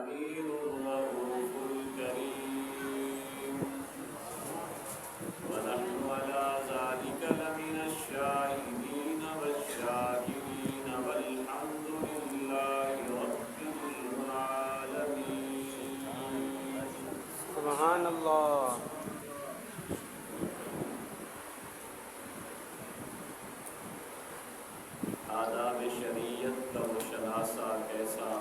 الرحيم الرؤوف الكريم ونحن على ذلك لمن الشاهدين والشاكرين والحمد لله رب العالمين. سبحان اللہ. آداب شریعت کا وہ شناسہ کیسا،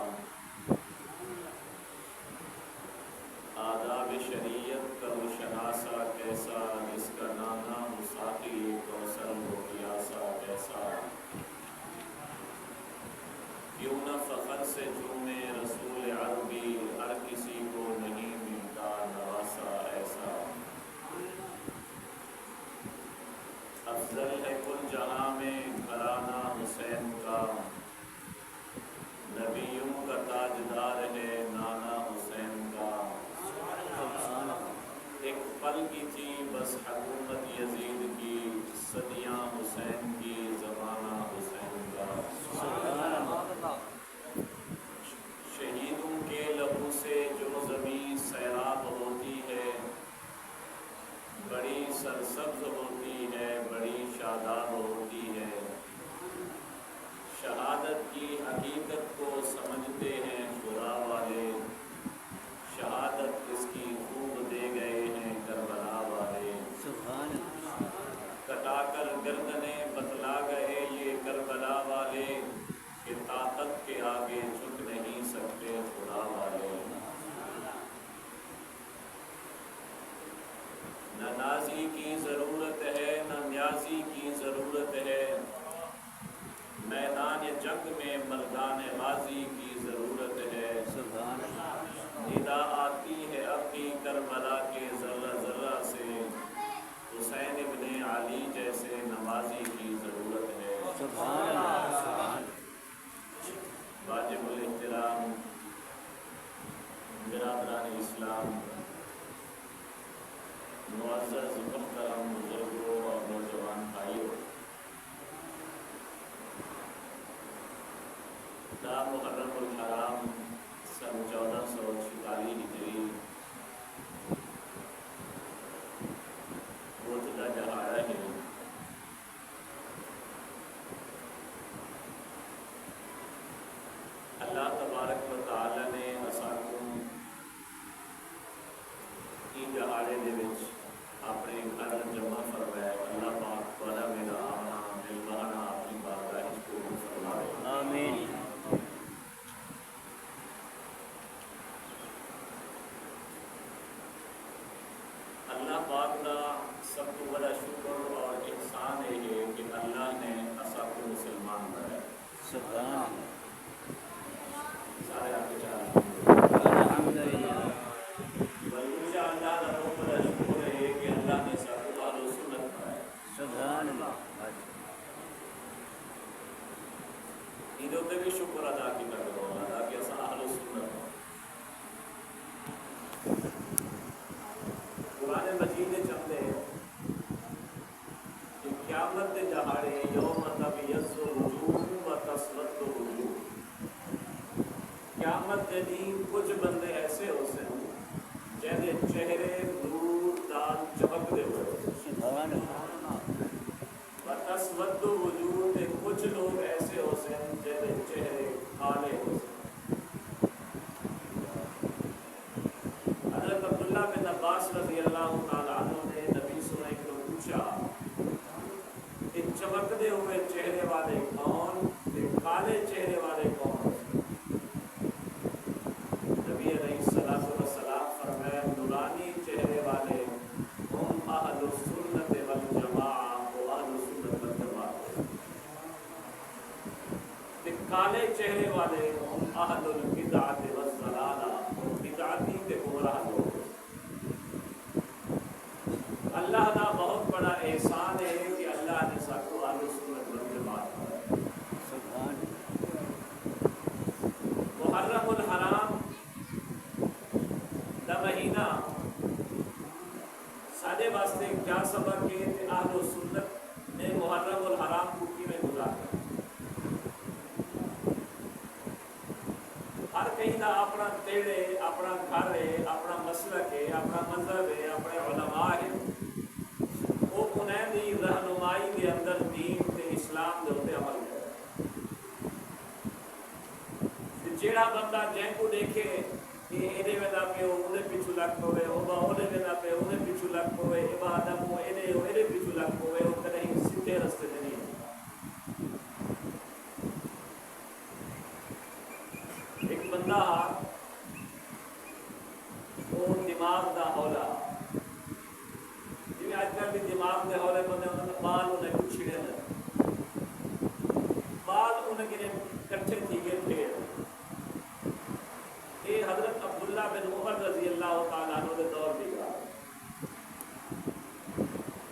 آداب شریعت کا وہ شناسہ کیسا، جس کا نانا مساقی کوثر ہو پیاسا کیسا. کیوں نہ فخر سے جھومے رسول عربی، ہر کسی کو نہیں ملتا نواسا ایسا. افضل ہے کل جہاں میں گھرانہ حسین کا، نبیوں کا تاجدار ہے نانا حسین کا. ایک پل کی تھی بس حکومت یزید کی، صدیاں حسین کی زمانہ حسین کا. شہیدوں کے لہو سے جو زمین سیراب ہوتی ہے، بڑی سرسبز ہوتی ہے، بڑی شاداب ہوتی ہے. شہادت کی حقیقت کو سمجھتے ہیں خدا والے، شہادت اس کی خوب دے گئے ہیں کربلا والے. کٹا کر گردنیں بتلا گئے یہ کربلا والے، کہ طاقت کے آگے جھک نہیں سکتے خدا والے. نہ نازی کی ضرورت ہے نہ نیازی کی ضرورت ہے، میدان جنگ میں مردان غازی کی ضرورت ہے. ندا آتی ہے اب بھی کربلا کے ذرہ ذرہ سے، حسین ابن علی جیسے نوازی کی ضرورت ہے. واجب الاحترام برادران اسلام، معزز محترم بزرگوں اور نوجوان بھائیوں، دا محرم الحرام سن 1446 ہجری روزدہ دہاڑا ہے. اللہ تبارک و تعالی نے اساکم کی دہاڑے دے وچ اپنے گھر جمع فرمایا. اللہ پاک والا میرا آنا دل بہانا اپنی بارگاہ وچ قبول فرمائے. آمین. اللہ پاک کا سب کو بڑا شکر اور احسان ہے کہ اللہ نے اسا کو مسلمان بنایا. سبحان سارے آپ کے چاہ الحمدللہ. بلکہ اللہ کا بہت بڑا شکر ہے کہ اللہ نے سب کو اہل سنت بنایا. سبحان اللہ. عیدوں پہ بھی شکر ادا کی کرو اللہ کہ اسا اہل سنت. قرآن مجید چاہتے ہیں کہ قیامت کے دہاڑے یوم تبیض وجوہ و تسود وجوہ، قیامت کے دن کچھ بندے ایسے ہو سن جہاں چہرے نور دان چمک دے ہوئے، سبحان اللہ. و تسود وجوہ تے کچھ لوگ ایسے ہو سن جہاں چہرے کالے ہو سن. حضرت عبداللہ بن عباس رضی اللہ تعالیٰ عنہ نے نبی صلی اللہ علیہ وسلم کو پوچھا کہ چمکتے ہوئے چہرے والے کون، کالے چہرے والے کون؟ نبی علیہ الصلوۃ والسلام فرمایا نورانی چہرے والے ہم اہل السنت والجماعہ، وہ اہل السنت والجماعہ. کالے چہرے والے ہم اہل البدعۃ والضلالہ، بدعتی تے گمراہ لوگ. اللہ کا بہت بڑا احسان ہے کہ اللہ نے سب کو اہل سنت والجماعت بنایا. سبحان محرم الحرام دا مہینہ سارے واسطے کیا سبق ہے کہ اہل سنت نے محرم الحرام کو کی میں گزارا. ہر کہیں چاہیے اپنا دل ہے، اپنا گھر ہے، اپنا مسلک ہے، اپنا مذہب ہے، اپنے علماء ہے، وہ انہیں دی رہنمائی دے اندر دین تے اسلام دے اتنے عمل کرے۔ جیڑا بندہ جن کو دیکھے کہ یہ ویلا پہ وہ پیچھو لگ پوے، وہ ویلا پہ وہ پیچھو لگ پوے، یہ آدم یہ پیچھو لگ پوے، وہ کہیں سیدھے رستے سے نہیں۔ ایک بندہ وہ دماغ دا ہولا، جی آج کل بھی دماغ دے ہولے بندے انہوں نے بال انہیں کچھ چھڑے ہیں، بال انہیں کے کٹھے تھی گئے تھے۔ یہ حضرت عبداللہ بن عمر رضی اللہ تعالیٰ عنہ کے دور بھی گا،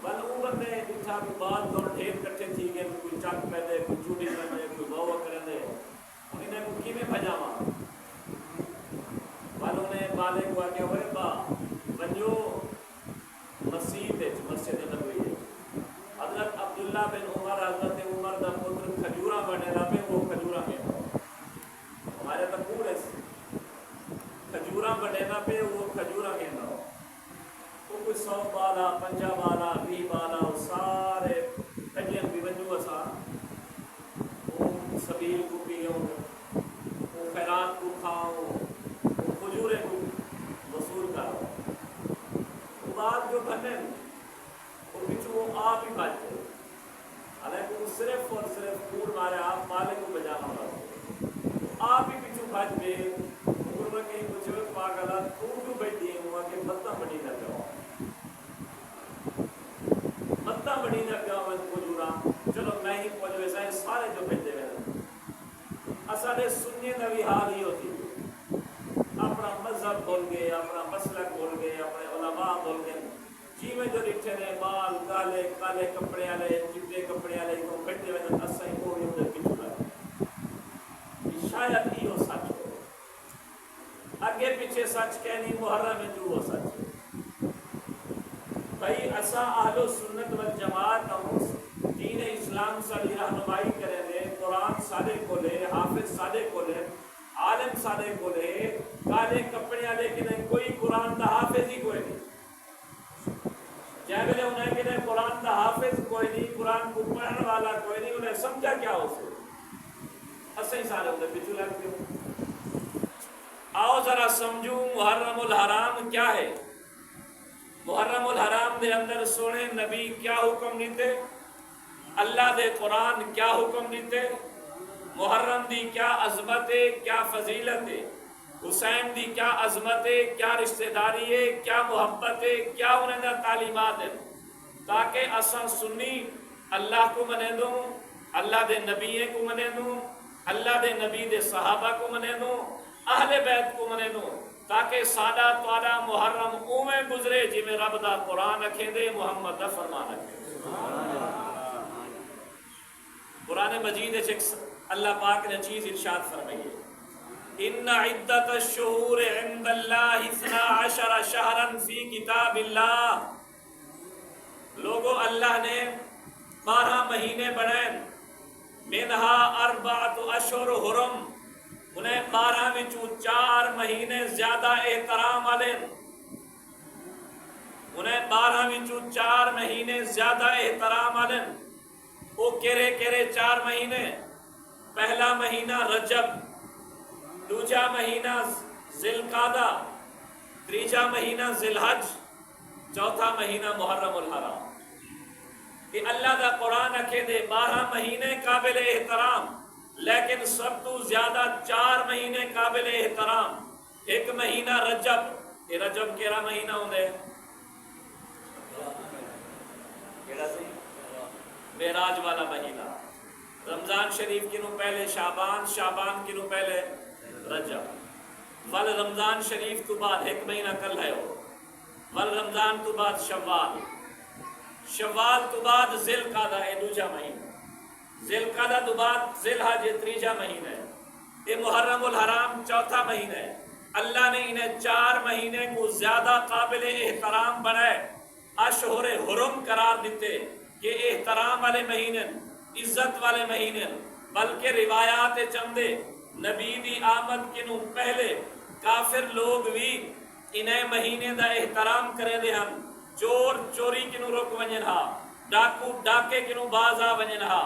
بل عمر نے دیکھا کہ بال دور ڈھیر کٹھے تھی گئے، کوئی چک پہ دے، کوئی چوڑی پہ دے، کوئی بہو کرے دے، انہیں کو کی میں بھجاما بل انہیں بالے کو آگے ہوئے با بنجو مسجد ہے، مسجد نبوی ہے۔ حضرت عبداللہ بن عمر، حضرت عمر دا پتر کھجورہ بنے رہا پہ وہ کھجورہ میں ہمارے تک پورے کھجورہ بڑھینا پہ وہ کھجورہ کہنا ہو، وہ کوئی 100 بالا 50 بالا 20 بالا وہ سارے کھجیاں بھی بنجو اسا وہ سبیل کو پیوں، وہ خیرات کو کھاؤ، وہ کھجورے کو وصول کرو۔ وہ بات جو بنے وہ پیچھو وہ آپ ہی بچ گئے، حالانکہ وہ صرف اور صرف کوڑ مارے آپ مالے کو بجانا رہا، آپ ہی پیچھو بچ گئے۔ کہیں کچھ وقت پاگلا تو بیٹھی ہوا کہ متا بڑی نہ جاؤ، متا بڑی نہ جاؤ میں کو جڑا، چلو میں ہی پہنچ ویسا ہے سارے جو بیٹھے ہوئے اصل سنی نوی حال ہی ہوتی ہے، اپنا مذہب بول گئے، اپنا مسلک بول گئے، اپنے علماء بول گئے، جی میں جو رکھے نے بال کالے کالے کپڑے والے چٹے کپڑے والے کو بیٹھے ہوئے اصل ہی وہ بھی ادھر پیچھے لگا، شاید ہی وہ سچ ہو، اگے پیچھے سچ کہنی محرم میں جو وہ سچ ہے۔ بھائی اسا اہل سنت والجماعت ہم دین اسلام ساری رہنمائی کریں دے، قرآن سارے کھولے، حافظ سارے کھولے، عالم سارے کھولے، کالے کپڑے والے کہ نہیں کوئی قرآن دا حافظ ہی کوئی نہیں، جے ویلے انہیں کہ نہیں قرآن دا حافظ کوئی نہیں، قرآن کو پڑھنے والا کوئی نہیں، انہیں سمجھا کیا ہو سے اسا ہی سارے انہیں پیچھو لگتے ہو۔ آؤ ذرا سمجھوں محرم الحرام کیا ہے۔ محرم الحرام دے اندر سونے نبی کیا حکم دیتے، اللہ دے قرآن کیا حکم دیتے، محرم دی کیا عظمت ہے، کیا فضیلت ہے، حسین دی کیا عظمت ہے، کیا رشتہ داری ہے، کیا محبت ہے، کیا انہیں دا تعلیمات ہے، تاکہ اساں سنی اللہ کو منے دوں، اللہ دے نبی کو منے دوں، اللہ دے نبی دے صحابہ کو منے دوں، اہل بیت کو منے دوں، تاکہ سادہ توڑا محرم اومیں گزرے جی میں رب دا قرآن رکھیں دے، محمد دا فرمان رکھیں دے۔ قرآن مجید اللہ پاک نے چیز ارشاد فرمائی ہے، ان عدت الشہور عند اللہ 12 شہرا فی کتاب اللہ، لوگوں اللہ نے 12 مہینے بنائے، منہا 4 اشہر حرم، انہیں 12 وچوں 4 مہینے زیادہ احترام والے، انہیں 12 وچوں 4 مہینے زیادہ احترام والے، وہ کیرے کیرے 4 مہینے، پہلا مہینہ رجب، دوجا مہینہ ذی القعدہ، تیجا مہینہ ذی الحج، چوتھا مہینہ محرم الحرام۔ کہ اللہ دا قرآن رکھے دے 12 مہینے قابل احترام، لیکن سب تو زیادہ 4 مہینے قابل احترام۔ ایک مہینہ رجب، یہ رجب کیرا مہینہ ہوندے معراج والا مہینہ، رمضان شریف کنوں پہلے شعبان، شعبان کنوں پہلے رجب، ول رمضان شریف تو بعد ایک مہینہ کل ہے ہو، ول رمضان تو بعد شوال، شوال تو بعد ذی القعدہ ہے دوجا مہینہ، ذی القعدہ تو بعد ذی الحج تیجا مہینہ ہے، یہ محرم الحرام چوتھا مہینہ ہے۔ اللہ نے انہیں 4 مہینے کو زیادہ قابل احترام بنائے، اشہر حرم قرار دیتے کہ احترام والے مہینے، عزت والے مہینے، بلکہ روایات چندے نبی دی آمد کنوں پہلے کافر لوگ بھی انہیں مہینے دا احترام کرے دے ہن چور چوری کنوں روک ونجن ہا ڈاکو ڈاکے کنوں باز آ ونجن ہا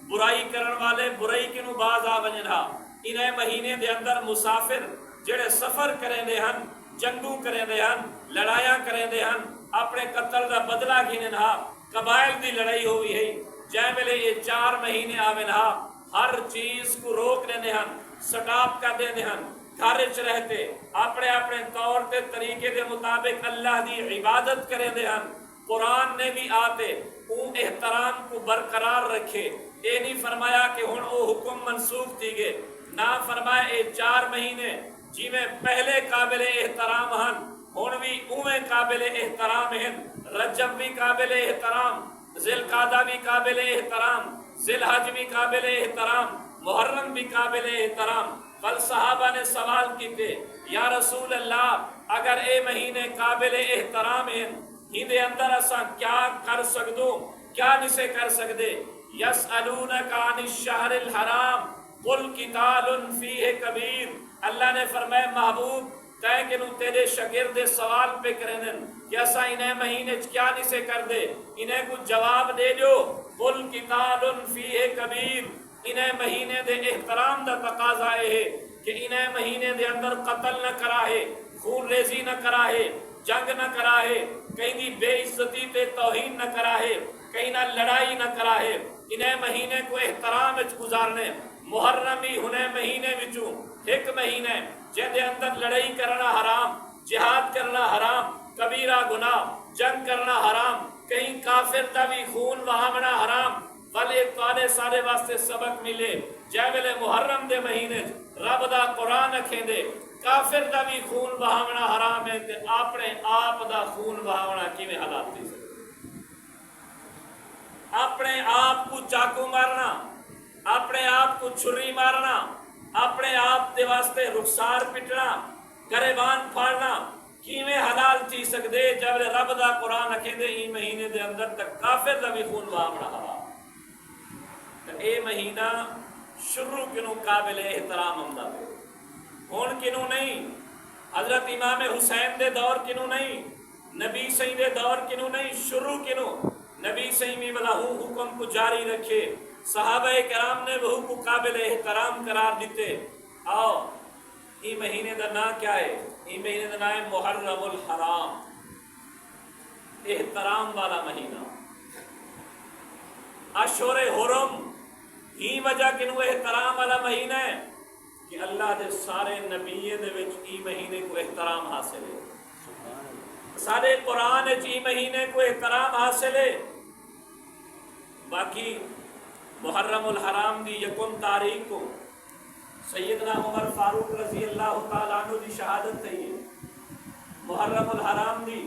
برائی کرن والے برائی کنوں باز آ ونجن ہا انہیں مہینے دے اندر مسافر جڑے سفر کریں دے ہن جنگوں کریں دے ہن لڑائیاں کریں دے ہن اپنے قتل دا بدلہ گھنن ہا قبائل دی لڑائی ہوئی ہے جائے ملے یہ 4 مہینے آوین ہا ہر چیز کو روک لینے ہن سٹاپ کر دینے ہن گھرچ رہتے اپنے اپنے طور تے طریقے دے مطابق اللہ دی عبادت کریں دے ہن قرآن نے بھی آتے اون احترام کو برقرار رکھے اے نہیں فرمایا کہ ہن او حکم منسوخ تھی گے نہ فرمایا اے 4 مہینے جی میں پہلے قابل احترام ہن ہن بھی اویں قابل احترام ہن رجب بھی قابل احترام ذی القعدہ بھی قابل احترام ذی الحج بھی قابل احترام محرم بھی قابل احترام کل صحابہ نے سوال کیتے یا رسول اللہ اگر اے مہینے قابل احترام ہیں ہندے اندر اساں کیا کر سکدوں کیا نسے کر سکدے یسألونک عن الشہر الحرام قل قتال فیہ کبیر اللہ نے فرمایا محبوب تے کہ نو تیرے شاگرد سوال پہ کرن کہ اسا انہیں مہینے کیا نسے کر دے انہیں کچھ جواب دے جو قل قتال فیہ کبیر انہیں مہینے دے احترام دا تقاضا ہے کہ انہیں مہینے دے اندر قتل نہ کرا ہے خون ریزی نہ کرا ہے جنگ نہ کرا ہے کہیں دی بے عزتی تے توہین نہ کرا ہے کہیں نہ لڑائی نہ کرا ہے انہیں مہینے کو احترام وچ گزارنے محرمی ہنے مہینے وچوں ایک مہینے جن دے اندر لڑائی کرنا حرام جہاد کرنا حرام کبیرہ گناہ جنگ کرنا حرام کہیں کافر دا بھی خون بہاونا حرام بلے توانے سارے واسطے سبق ملے جے ویلے محرم دے مہینے رب دا قرآن رکھیں دے کافر دا بھی خون بہاونا حرام ہے تے اپنے آپ دا خون بہاونا کیویں حالات تھی اپنے آپ کو چاقو مارنا اپنے آپ کو چھری مارنا اپنے آپ دے واسطے رخسار پٹنا گریبان پھاڑنا کیویں حلال تھی سکدے جب رب دا قرآن رکھیں دے ای مہینے دے اندر تک کافر دا بھی خون بہاونا حرام اے مہینہ شروع کنوں قابل احترام ہمدا ہون کنوں نہیں حضرت امام حسین دے دور کنوں نہیں نبی صحیح دے دور کنوں نہیں شروع کنوں نبی صحیح میں بلا حکم کو جاری رکھے صحابہ کرام نے وہ کو قابل احترام قرار دیتے آؤ ای مہینے دا نا کیا ہے ای مہینے دا نا ہے محرم الحرام احترام والا مہینہ اشہر حرم ہی وجہ کنو احترام والا مہینہ ہے کہ اللہ دے سارے نبیے دے وچ ای مہینے کو احترام حاصل ہے سارے قرآن وچ ای مہینے کو احترام حاصل ہے باقی محرم الحرام دی 1 تاریخ کو سیدنا عمر فاروق رضی اللہ تعالیٰ عنہ دی شہادت تھی محرم الحرام دی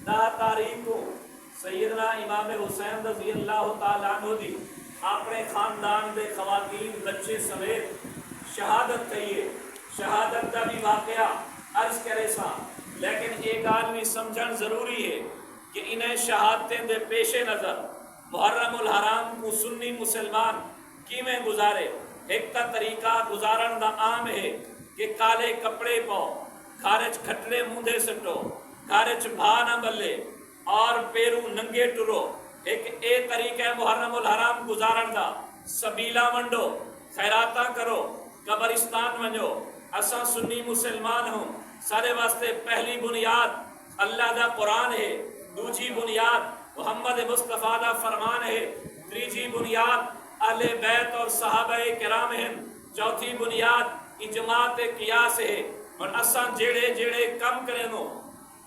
10 تاریخ کو سیدنا امام حسین رضی اللہ تعالیٰ عنہ دی اپنے خاندان دے خواتین بچے سمیت شہادت تھی شہادت کا بھی واقعہ عرض کرے سا لیکن ایک آدمی سمجھن ضروری ہے کہ انہیں شہادتیں دے پیش نظر محرم الحرام کو سنی مسلمان کیویں گزارے ایک تا طریقہ گزارن دا عام ہے کہ کالے کپڑے پاؤ کھارج کھٹلے مندے سٹو کھارج بھا نہ بلے اور پیرو ننگے ٹرو ایک اے طریقہ محرم الحرام گزارن دا سبیلا منڈو خیراتاں کرو قبرستان ونجو اساں سنی مسلمان ہوں سارے واسطے پہلی بنیاد اللہ دا قرآن ہے دوسری بنیاد محمد مصطفیٰ دا فرمان ہے تیسری بنیاد اہل بیت اور صحابہ کرام ہیں چوتھی بنیاد اجماعت قیاس ہے اور اساں جیڑے جیڑے کم کریں نو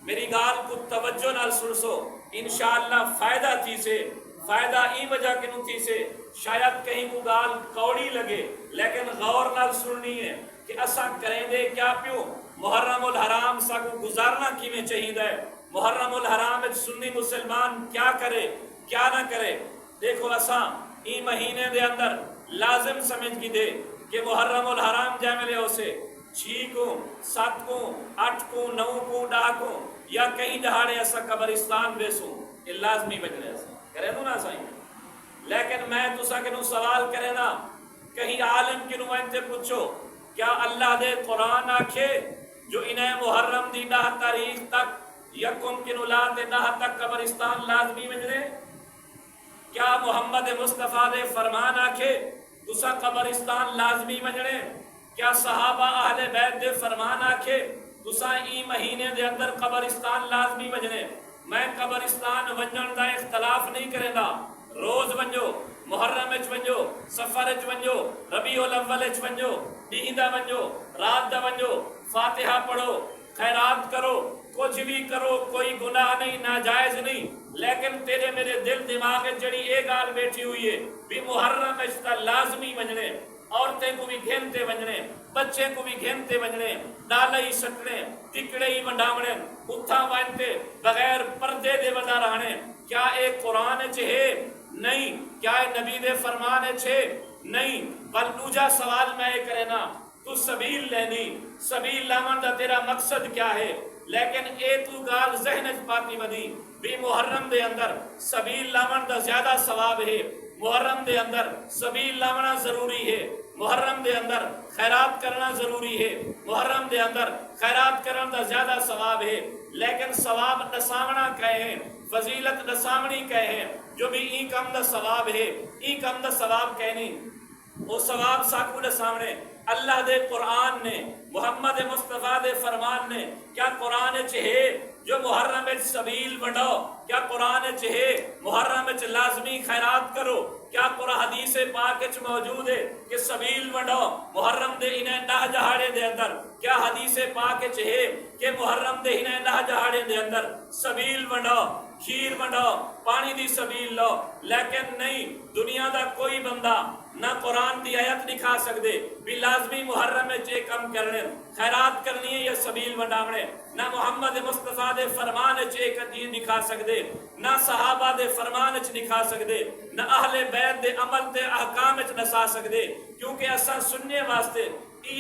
میری گال کو توجہ نال سنسو انشاءاللہ فائدہ تھی سے فائدہ ای وجہ کنو تھی سے شاید کہیں کو گال کوڑی لگے لیکن غور نال سننی ہے کہ اساں کریں دے کیا پیوں محرم الحرام سا کو گزارنا کی میں چاہید ہے محرم الحرام سنی مسلمان کیا کرے کیا نہ کرے دیکھو اساں ای مہینے دے اندر لازم سمجھ کی دے کہ محرم الحرام جائے ملے اسے 6 کو 7 کو 8 کو 9 کو 10 کو یا کہیں دہاڑے ایسا قبرستان بیسوں یہ لازمی بجنے ایسا کرے دوں نا سائیں لیکن میں تو سا کنو سوال کرے نا کہیں عالم کنو انتے پوچھو کیا اللہ دے قرآن آکھے جو انہیں محرم دی 10 تاریخ تک یکم کنولا دے 10 تک قبرستان لازمی ونجنے؟ کیا محمد مصطفیٰ دے فرمان آکھے تسا قبرستان لازمی ونجنے؟ کیا صحابہ اہل بیت دے فرمان آکھے تسا ای مہینے دے اندر قبرستان لازمی ونجنے؟ میں قبرستان ونجن دا اختلاف نہیں کریں دا، روز ونجو، محرم اچ ونجو، سفر اچ ونجو، ربیع الاول اچ ونجو، دین دا ونجو، رات دا ونجو، فاتحہ پڑھو، خیرات کرو، کچھ بھی کرو، کوئی گناہ نہیں، ناجائز نہیں، لیکن تیرے میرے دل دماغ جڑی ایک گال بیٹھی ہوئی ہے بھی محرم اچ تا لازمی ونجنے، عورتیں کو بھی گھنتے ونجنے، بچے کو بھی گھنتے ونجنے، ڈالے ہی سٹنے، ٹکڑے ہی ونڈامنے، اتھا وانتے بغیر پردے دے ودا رہنے، کیا ایک قرآن چھے؟ نہیں۔ کیا نبی دے فرمانے چھے؟ نہیں۔ بل دوجا سوال میں کرے نا، تو سبیل لینی، سبیل لامن دا تیرا مقصد کیا ہے؟ لیکن اے تو گال ذہن پاتی ودی بھی محرم دے اندر سبیل لامن دا زیادہ ثواب ہے، محرم دے اندر سبیل لامنا ضروری ہے، محرم دے اندر خیرات کرنا ضروری ہے، محرم دے اندر خیرات کرنا دا زیادہ ثواب ہے، لیکن ثواب نسامنا کہے ہیں، فضیلت نسامنی کہے ہیں، جو بھی ای کم دا ثواب ہے، ای کم دا ثواب کہنی، وہ ثواب ساکو دے سامنے اللہ دے قرآن نے، محمد مصطفیٰ دے فرمان نے، کیا قرآن چہے جو محرم اچ سبیل بڑھو، کیا قرآن چہے محرم اچ لازمی خیرات کرو، کیا قرآن حدیث پاک اچ موجود ہے کہ سبیل بڑھو محرم دے انہیں 10 جہاڑے دے اندر، کیا حدیث پاک چہے کہ محرم دے انہیں 10 جہاڑے دے اندر سبیل بڑھو، کھیر بڑھو، پانی دی سبیل لو، لیکن نہیں، دنیا دا کوئی بندہ نہ قرآن دی آیت دکھا سکدے بھی لازمی محرم میں چے کم کرنے خیرات کرنی ہے یا سبیل بڑھاونے، نہ محمد مصطفیٰ دے فرمان چے چیز دکھا سکدے، نہ صحابہ دے فرمان چ دکھا سکدے، نہ اہل بیت دے عمل دے احکام چ نسا سکدے، کیونکہ اساں سننے واسطے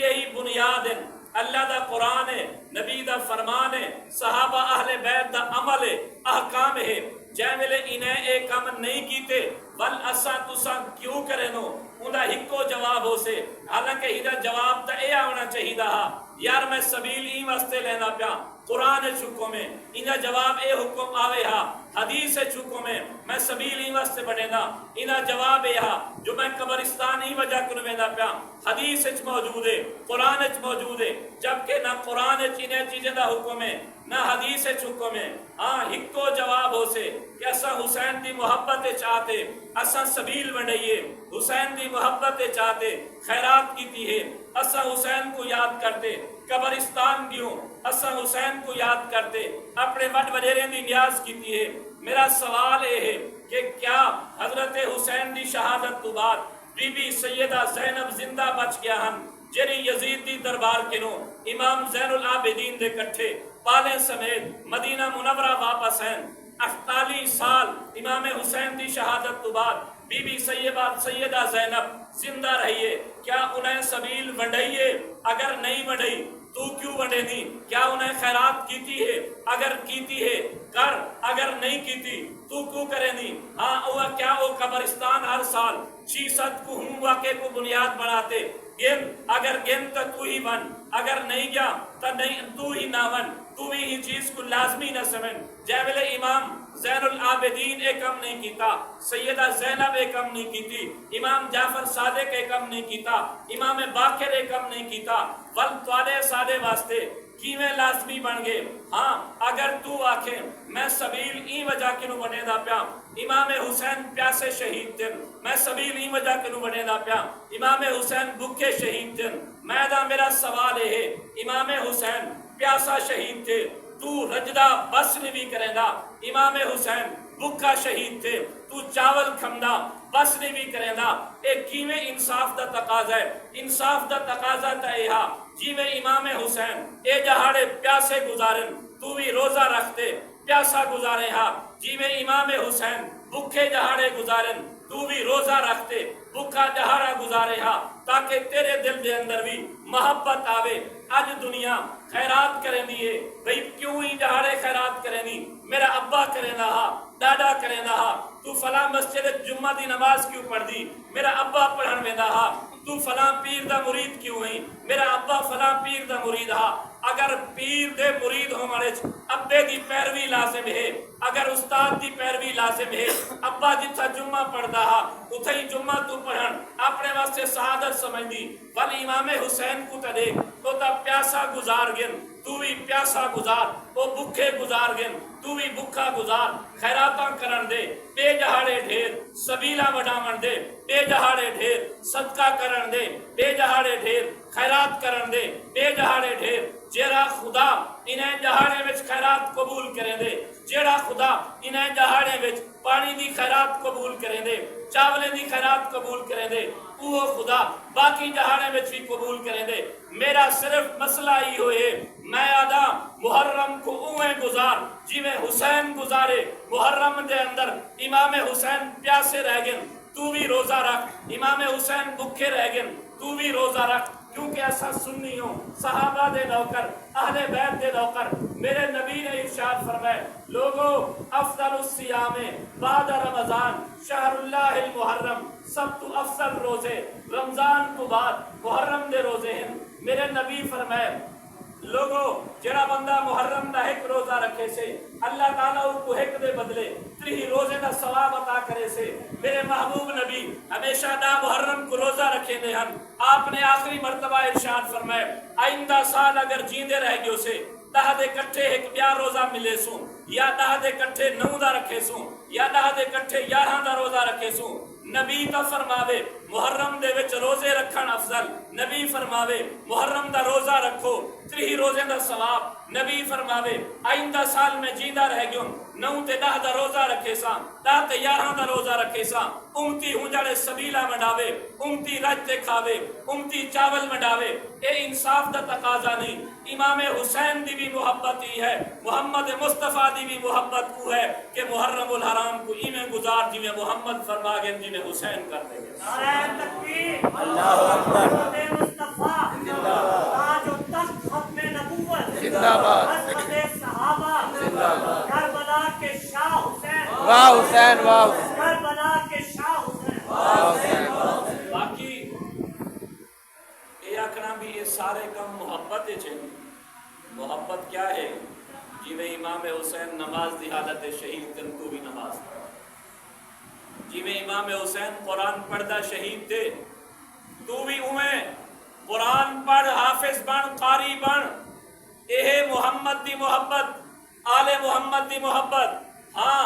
یہی بنیاد ہے، اللہ دا قرآن ہے، نبی دا فرمان ہے، صحابہ اہل بیت دا عمل ہے، احکام ہے، جے ویلے انہیں ایک کام نہیں کیتے بل اساں تساں کیوں کرے نو انہا ہکو جواب ہو سے، حالانکہ ہیدا جواب تا اے آونا چاہی دا یار میں سبیل ہی واسطے لینا پیا، قرآن حکم ہے، انہا جواب اے حکم آوے ہا، حدیث حکم ہے، میں سبیل ہی واسطے بڑھے نا، انہا جواب اے ہا جو میں قبرستان ہی وجہ کنوے نا پیا، حدیث موجود ہے، قرآن موجود ہے، جبکہ نہ قرآن انہیں چیزیں دا حکم ہے، نہ حدیث حکم ہے، ہاں ہکو جواب ہو سے کہ اسا حسین دی محبت چاہتے، اسا سبیل بڑھئیے، حسین دی محبت چاہتے، خیرات کیتی ہے، اسا حسین کو یاد کرتے، قبرستان کیوں اسا حسین کو یاد کرتے، اپنے وڈ وڈیرے دی نیاز کیتی ہے۔ میرا سوال یہ ہے کہ کیا حضرت حسین دی شہادت تو بعد بی بی سیدہ زینب زندہ بچ گیا ہم، جری یزید دی دربار کنوں امام زین العابدین دے کٹھے پالے سمیت مدینہ منورہ واپس ہیں، 48 سال امام حسین دی شہادت تو بعد بی بی سیدہ زینب زندہ رہیے، کیا انہیں سبیل وڈھئیے؟ اگر نہیں وڈھئی تو کیوں وڈھے نہیں؟ کیا انہیں خیرات کیتی ہے؟ اگر کیتی ہے کر، اگر نہیں کیتی تو کیوں کرے نہیں؟ ہاں وہ کیا وہ قبرستان ہر سال 600 کو ہوں واقعے کو بنیاد بناتے، گن اگر گن تو تو ہی بن، اگر نہیں گیا تو نہیں تو ہی نہ بن، تو بھی ہی چیز کو لازمی نہ سمجھ، جے ویلے امام زین العابدین ایک کم نہیں کیتا، سیدہ زینب ایک کم نہیں کیتی، امام جعفر صادق ایک کم نہیں کیتا، امام باقر ایک کم نہیں کیتا، ول توالے سادے واسطے کیویں لازمی بن گئے؟ ہاں اگر تو آکھیں میں سبیل ای وجہ کنو بنے دا پیا، امام حسین پیاسے شہید تھے، میں سبیل ای وجہ کنو بنے دا پیا، امام حسین بھوکے شہید تھے، میں دا میرا سوال ہے امام حسین پیاسا شہید تھے، تو رجدہ بس نہیں کرے دا، امام حسین بھوکا شہید تھے، تو چاول کھمدا بس نہیں کرے دا، ایک کیویں انصاف دا تقاضا ہے، انصاف دا تقاضا تا ایہا جیویں امام حسین اے جہاڑے پیاسے گزارن تو بھی روزہ رکھتے پیاسا گزارے ہاں، جیویں امام حسین بھوکے جہاڑے گزارن تو بھی روزہ رکھتے بھوکا جہاڑا گزارے ہاں، تاکہ تیرے دل دے اندر بھی محبت آوے۔ آج دنیا خیرات کریں دیئے بھئی کیوں ہی جہاڑے خیرات کریں دی، میرا ابا کریں رہا، دادا کریں رہا، تو فلاں مسجد جمعہ دی نماز کیوں پڑھ دی، میرا ابا پڑھن میں رہا، تو فلاں پیر دا مرید کیوں ہے؟ میرا ابا فلاں پیر دا مرید ہا۔ اگر پیر دے مرید ہونے ابے دی پیروی لازم ہے، اگر استاد دی پیروی لازم ہے، ابا جتھا جمعہ پڑھدا ہا اتھا ہی جمعہ تو پڑھن اپنے واسطے سعادت سمجھ دی۔ ولی امام حسین کو تا دیکھ تو تا پیاسا گزار گن، تو بھی پیاسا گزار، وہ بکھے گزار گن، تو بھی بکھا گزار، خیراتاں کرن دے، بے جہاڑے ڈھیر، سبیلا وڈاون دے، بے جہاڑے ڈھیر، صدقہ کرن دے، بے جہاڑے ڈھیر، خیرات کرن دے، بے جہاڑے ڈھیر۔ جیڑا خدا انہیں جہاڑے وچ خیرات قبول کریں دے، جیڑا خدا انہیں جہاڑے وچ پانی دی خیرات قبول کریں دے، چاولے دی خیرات قبول کریں دے، وہ خدا باقی جہاڑے وچ بھی قبول کریں دے۔ میرا صرف مسئلہ ہی ہوئے میں آدھا محرم کو اویں گزار جی میں حسین گزارے۔ محرم دے اندر امام حسین پیاسے رہ گن، تو بھی روزہ رکھ، امام حسین بکھے رہ گن، تو بھی روزہ رکھ، کیونکہ ایسا سنی ہوں صحابہ دے نوکر، اہل بیت دے نوکر۔ میرے نبی نے ارشاد فرمائے لوگوں افضل الصیام بعد رمضان شہر اللہ المحرم، سب تو افضل روزے رمضان کو بعد محرم دے روزے ہیں۔ میرے نبی فرمائے لوگوں جڑا بندہ محرم دا ایک روزہ رکھے سے اللہ تعالیٰ کو ایک دے بدلے 30 روزے دا ثواب عطا کرے سے۔ میرے محبوب نبی ہمیشہ دا محرم کو روزہ رکھے دے ہن۔ آپ نے آخری مرتبہ ارشاد فرمائے آئندہ سال اگر جیندے رہ گیو سے 10 دے کٹھے ایک بیا روزہ ملے سوں، یا 10 دے کٹھے 9 دا رکھے سوں، یا 10 دے کٹھے 11 دا روزہ رکھے سوں۔ نبی تا فرماوے محرم دے وچ روزے رکھن افضل، نبی فرماوے محرم دا روزہ رکھو 30 روزے دا ثواب۔ نبی فرماوے آئندہ سال میں جیندہ رہ گیوں 9 تے 10 دا روزہ رکھے ساں، 10 تے 11 دا روزہ رکھے ساں۔ امتی ہوں جڑے سبیلا منڈاوے، امتی رج تے کھاوے، امتی چاول منڈاوے، اے انصاف دا تقاضا نہیں۔ امام حسین دی بھی محبت ہی ہے، محمد مصطفیٰ دی بھی محبت کو ہے کہ محرم الحرام کو ایمیں گزار جی میں محمد فرما گئے جی میں حسین کر دے گئے۔ نعرہ تکبیر، اللہ اکبر، محمد مصطفیٰ زندہ باد، تاج و تخت ختم نبوت، زندہ باد، عظمت صحابہ، زندہ باد، کربلا کے شاہ حسین، واہ حسین واہ حسین، کربلا کے شاہ حسین۔ واہ حسین واہ حسین۔ باقی یہ آکھنا بھی یہ سارے کم محبت ہے۔ محبت کیا ہے؟ جی میں امام حسین نماز دی حالت شہید کن تو بھی نماز پڑھ، جی میں امام حسین قرآن پڑھدا شہید تھے تو بھی اویں قرآن پڑھ، حافظ بن، قاری بن۔ اے محمد دی محبت، آل محمد دی محبت۔ ہاں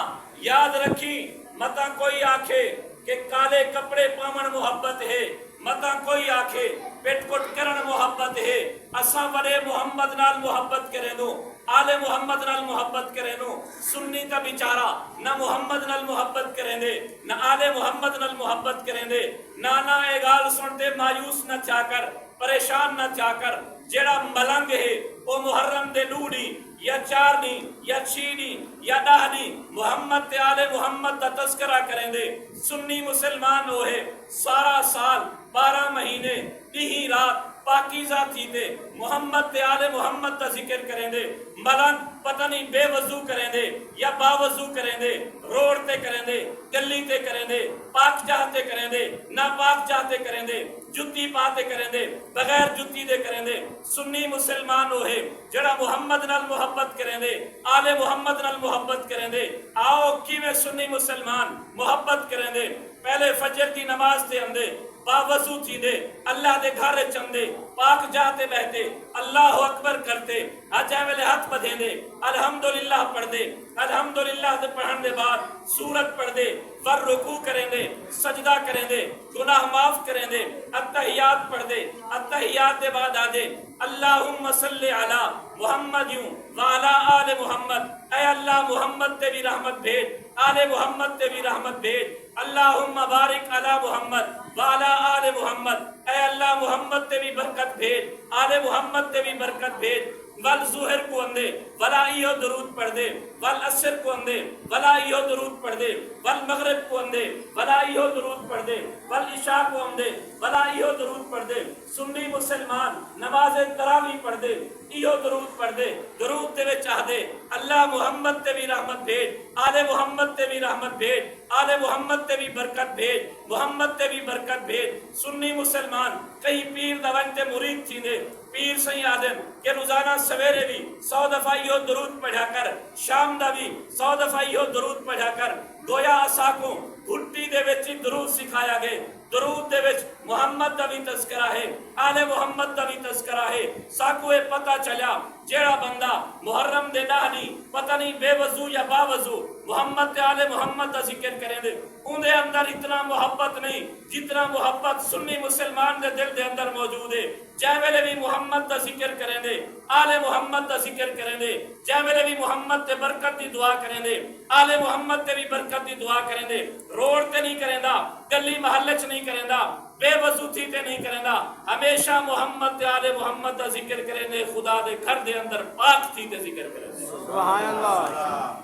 یاد رکھی متا کوئی آکھے کہ کالے کپڑے پامن محبت ہے، متا کوئی آکھے پیٹ کٹ کرن محبت ہے۔ اساں بڑے محمد نال محبت کرے دو، آل محمد نال محبت کرے دو۔ سنی تا بیچارہ نہ محمد نال محبت کریں دے، نہ آل محمد نال محبت کریں دے۔ نانا اے گال سنتے مایوس نہ تھیا کر، پریشان نہ تھیا کر۔ جڑا ملنگ ہے وہ محرم دے لوڑی یا 4 نہیں یا 6 نہیں یا 10 نہیں محمد تے آل محمد دا تذکرہ کریں دے۔ سنی مسلمان ہوئے سارا سال 12 مہینے 30 رات پاکیزہ تھی دے محمد تے آل محمد دا ذکر کریں دے۔ ملنگ پتہ نہیں بے وضو کریں دے یا با وضو کریں دے، روڑ تے کریں دے، گلی تے کریں دے، پاک جاہتے کریں دے، ناپاک جاہتے کریں دے، جتی پاتے کریں دے، بغیر جتی دے کریں دے۔ سنی مسلمان ہوئے جڑا محمد نال محبت کریں دے، آل محمد نال محبت کریں دے۔ آؤ کی میں سنی مسلمان محبت کریں دے۔ پہلے فجر دی نماز تے اندے باوضو تھی دے، اللہ دے گھر چندے، پاک جاتے بہتے، اللہ اکبر کرتے، اجائے ویلے ہاتھ بدھیں دے، الحمدللہ پڑھ دے، الحمدللہ دے پڑھن دے بعد سورت پڑھ دے، ور رکوع کریں دے، سجدہ کریں دے، گناہ معاف کریں دے، اتحیات پڑھ دے، اتحیات دے بعد آدے اللہم صلی علی محمد وعلا آل محمد۔ اے اللہ محمد تے بھی رحمت بھیج، آل محمد تے بھی رحمت بھیج۔ اللہم بارک علی محمد وعلا آل محمد۔ اے اللہ محمد تے بھی برکت بھیج، آل محمد تے بھی برکت بھیج۔ ول ظہر کو اندے ولا ایو درود پڑھ دے، ول عصر کو اندے ولا ایو درود پڑھ دے، ول مغرب کو اندے ولا ایو درود پڑھ دے، ول عشاء کو اندے ولا ایو درود پڑھ دے، سنی مسلمان نماز تراویح پڑھ دے ایو درود پڑھ دے، درود دے وچ آہ دے اللہ محمد تے بھی رحمت بھیج، آل محمد تے بھی رحمت بھیج، آل محمد تے بھی برکت بھیج، محمد تے بھی برکت بھیج۔ سنی مسلمان کہیں پیر دا ونج تے مرید تھی دے، پیر سہی آدم کہ روزانہ سویرے بھی 100 دفعہ یہ درود پڑھا کر، شام دا بھی 100 دفعہ یہ درود پڑھا کر، گویا اسا کو گھٹی دے وچ درود سکھایا گئے، درود دے وچ محمد دا بھی تذکرہ ہے، آل محمد دا بھی تذکرہ ہے۔ ساکو اے پتہ چلیا جیڑا بندہ محرم دے نہنی پتہ نہیں بے وضو یا با وضو محمد تے آل محمد دا ذکر کریں دے، ان دے اندر اتنا محبت نہیں جتنا محبت سنی مسلمان دے دل دے اندر موجود ہے۔ جے ویلے بھی محمد دا ذکر کریں دے، آل محمد دا ذکر کریں دے، جے ویلے بھی محمد تے برکت دی دعا کریں دے، آل محمد تے بھی برکت دی دعا کریں دے، روڈ تے نہیں کریں دا، گلی محلے چ نہیں کریں دا، بے وضو تھی تے نہیں کریں دا، ہمیشہ محمد تے آل محمد دا ذکر کریں دے، خدا دے گھر دے اندر پاک تھی تے ذکر کریں دے۔ سبحان اللہ۔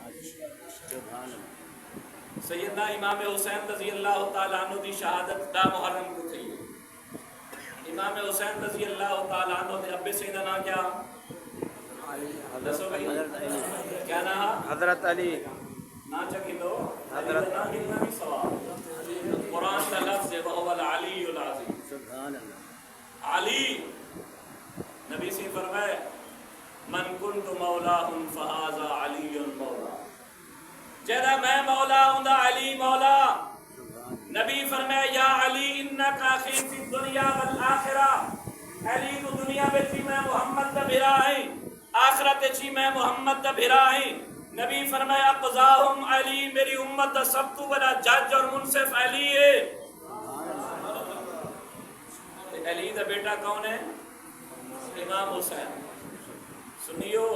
سیدنا امام حسین رضی اللہ تعالیٰ عنہ دی شہادت دا محرم کو تھی۔ امام حسین رضی اللہ تعالیٰ عنہ دے ابے سیدہ نام کیا؟ دسو بھائی کیا نام؟ حضرت علی۔ نا چکی دو حضرت نام کتنا بھی سواب قرآن کا لفظ ہے وَهُوَ الْعَلِيُّ الْعَظِيمُ۔ سبحان اللہ۔ علی نبی سے فرمائے من کنت مولاہم فہذا علی مولا، جیدہ میں مولا ہوں دا علی مولا۔ نبی فرمائے یا علی انکا اخی فی الدنیا والآخرہ، علی تو دنیا میں تھی میں محمد دا بھرا ہیں، آخرت تھی میں محمد دا بھرا ہیں۔ نبی فرمایا اقضاہم علی، میری امت دا سب تو بڑا جج اور منصف علی ہے۔ علی دا بیٹا کون ہے؟ امام حسین۔ سنیو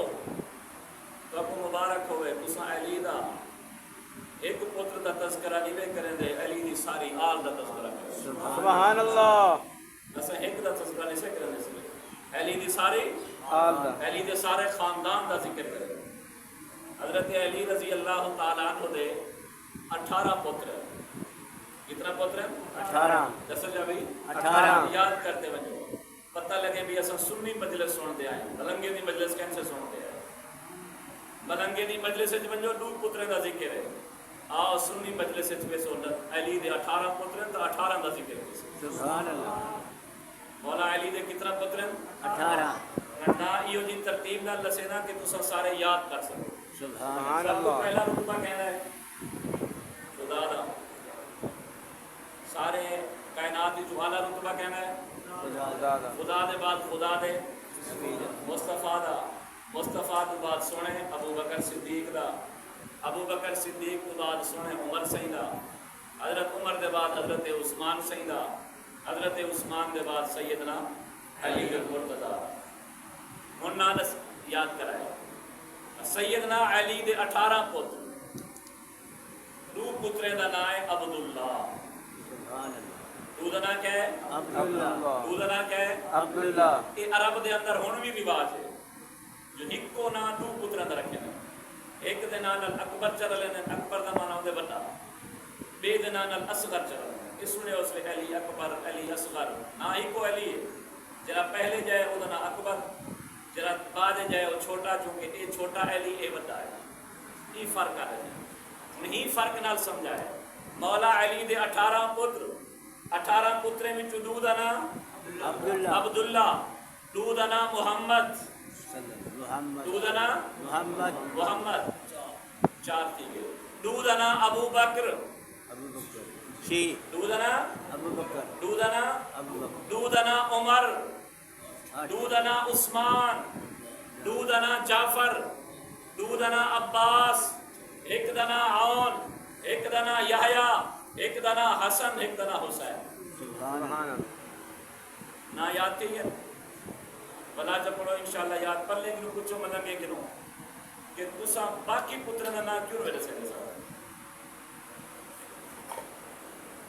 تو آپ کو مبارک ہوئے تساں علی دا ایک پتر دا تذکرہ نہیں کریں دے، علی دی ساری آل دا تذکرہ کریں۔ سبحان اللہ۔ اسا ایک دا تذکرہ نہیں سے کریں دے، علی دی ساری آل دا، علی دے سارے خاندان دا ذکر کریں۔ حضرت علی رضی اللہ تعالیٰ عنہ دے 18 پتر ہیں۔ کتنا پتر ہیں؟ 18۔ دسو جا بھی 18 یاد کرتے بنو، پتہ لگے بھی اسا سنی مجلس سنتے آئے، ملنگے دی مجلس کین سے سنتے آئے؟ ملنگے دی مجلس وچ ونجو 2 پتریں دا ذکر ہے، آؤ سنی مجلس وچ ویسو علی دے 18 پتر ہیں تو 18 دا ذکر ہے۔ سبحان اللہ۔ مولا علی دے کتنا پتر ہیں؟ 18۔ نا ایو جی ترتیب نال لسینا کہ تساں سارے یاد کر سکو۔ سبحان سب کو اللہ۔ پہلا رتبہ کہنا ہے خدا دا، سارے کائنات جو اعلیٰ رتبہ کہنا ہے خدا دا، خدا دے بعد خدا دے مصطفیٰ دا، مصطفیٰ دے بعد سونے ابو بکر صدیق دا، ابو بکر صدیق دے بعد سونے عمر سہی دا، حضرت عمر دے بعد حضرت عثمان سہی دا، حضرت عثمان دے بعد سیدنا علی المرتضیٰ۔ ہن نام یاد کرائے سیدنا علی دے 18 پتر، 2 پتریں دا نام ہے عبداللہ۔ سبحان اللہ۔ 2 دا نام کیا ہے؟ عبداللہ۔ 2 دا نام کیا ہے؟ عبداللہ۔ یہ عرب دے اندر ہن بھی رواج ہے جو ہکو نام 2 پتریں دا رکھے ہیں، ایک دے نام اکبر چل لینے، اکبر دا مانا ہوندے بڑا، بے دے نام اصغر چل لینے، اس نے اس لئے علی اکبر علی اصغر، نا ہکو علی ہے، جرا پہلے جائے وہ دا نام اکبر، جرا بعد جائے وہ چھوٹا، چونکہ اے چھوٹا علی اے بڑا ہے، یہ فرق آ رہے ہیں، نہیں فرق نال سمجھا ہے۔ مولا علی دے 18 پتر، 18 پتریں میں 2 دا نام عبداللہ۔ عبداللہ، 2 دا نام محمد، محمد۔ 2 دا نام محمد۔ محمد، 4 تھی گئے، 2 دا نام ابو بکر، ابو بکر۔ شی۔ 2 دا نام ابو بکر۔ 2 دا نام ابو بکر۔ 2 دا نام عمر، 2 دا نام عثمان، 2 دا نام جعفر، 2 دا نام عباس، 1 دا نام عون، 1 دا نام یحییٰ، 1 دا نام حسن، 1 دا نام حسین۔ سبحان اللہ۔ نہ یاد تھی ہے بلا جب پڑھو انشاءاللہ یاد پر لیکن کچھو میں لگے گنو کہ تسا باقی پتریں دا نام کیوں رہے سکتے سارا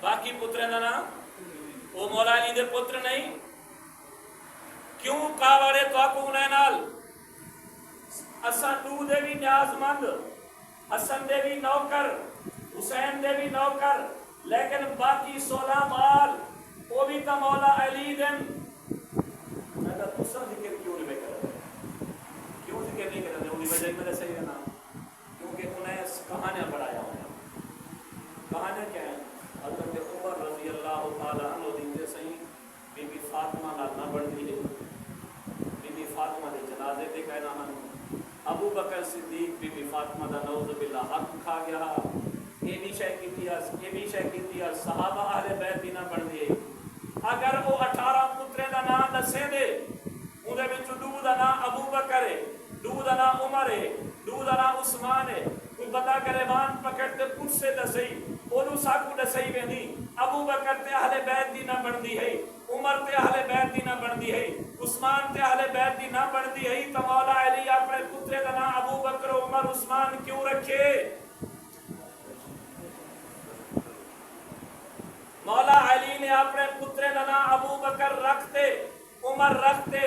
باقی پتریں دا نام وہ مولا علی دے پتر نہیں کیوں کاوڑے تو آکو انہیں نال نیاز مند حسن دے بھی نوکر حسین دے بھی نوکر لیکن باقی 16 مال وہ بھی تا مولا علی دن اگر تسا ذکر کیوں نہیں کرتے کیوں ذکر نہیں کرتے انہی وجہ میرے صحیح ہے نا کیونکہ انہیں کہانیاں پڑھایا ہوا ہے کہانیاں کیا ہیں حضرت عمر رضی اللہ تعالیٰ عنہ دیتے صحیح بی بی فاطمہ نالنا بڑھ دی ہے بی بی فاطمہ دے جنازے دے کہنا من ابو بکر صدیق بی بی فاطمہ دا نعوذ باللہ حق کھا گیا یہ بھی شے کی صحابہ اہل بیت بھی نہ بڑھ دیے اگر وہ 18 پترے دا نام دسے دے اندے وچ دو دا نام ابو بکر ہے دو دا نام عمر ہے دو دا نام عثمان ہے کوئی بتا گریبان پکڑتے پوچھ سے دسئی اونوں ساکو دسئی ویندی ابو بکر تے اہل بیت دی نہ بندی ہے عمر تے اہل بیت دی نہ بندی ہے عثمان تے اہل بیت دی نہ بندی ہے تو مولا علی اپنے پترے دا نام ابو بکر عمر عثمان کیوں رکھے مولا علی نے اپنے پترے دا نام ابو بکر رکھتے عمر رکھتے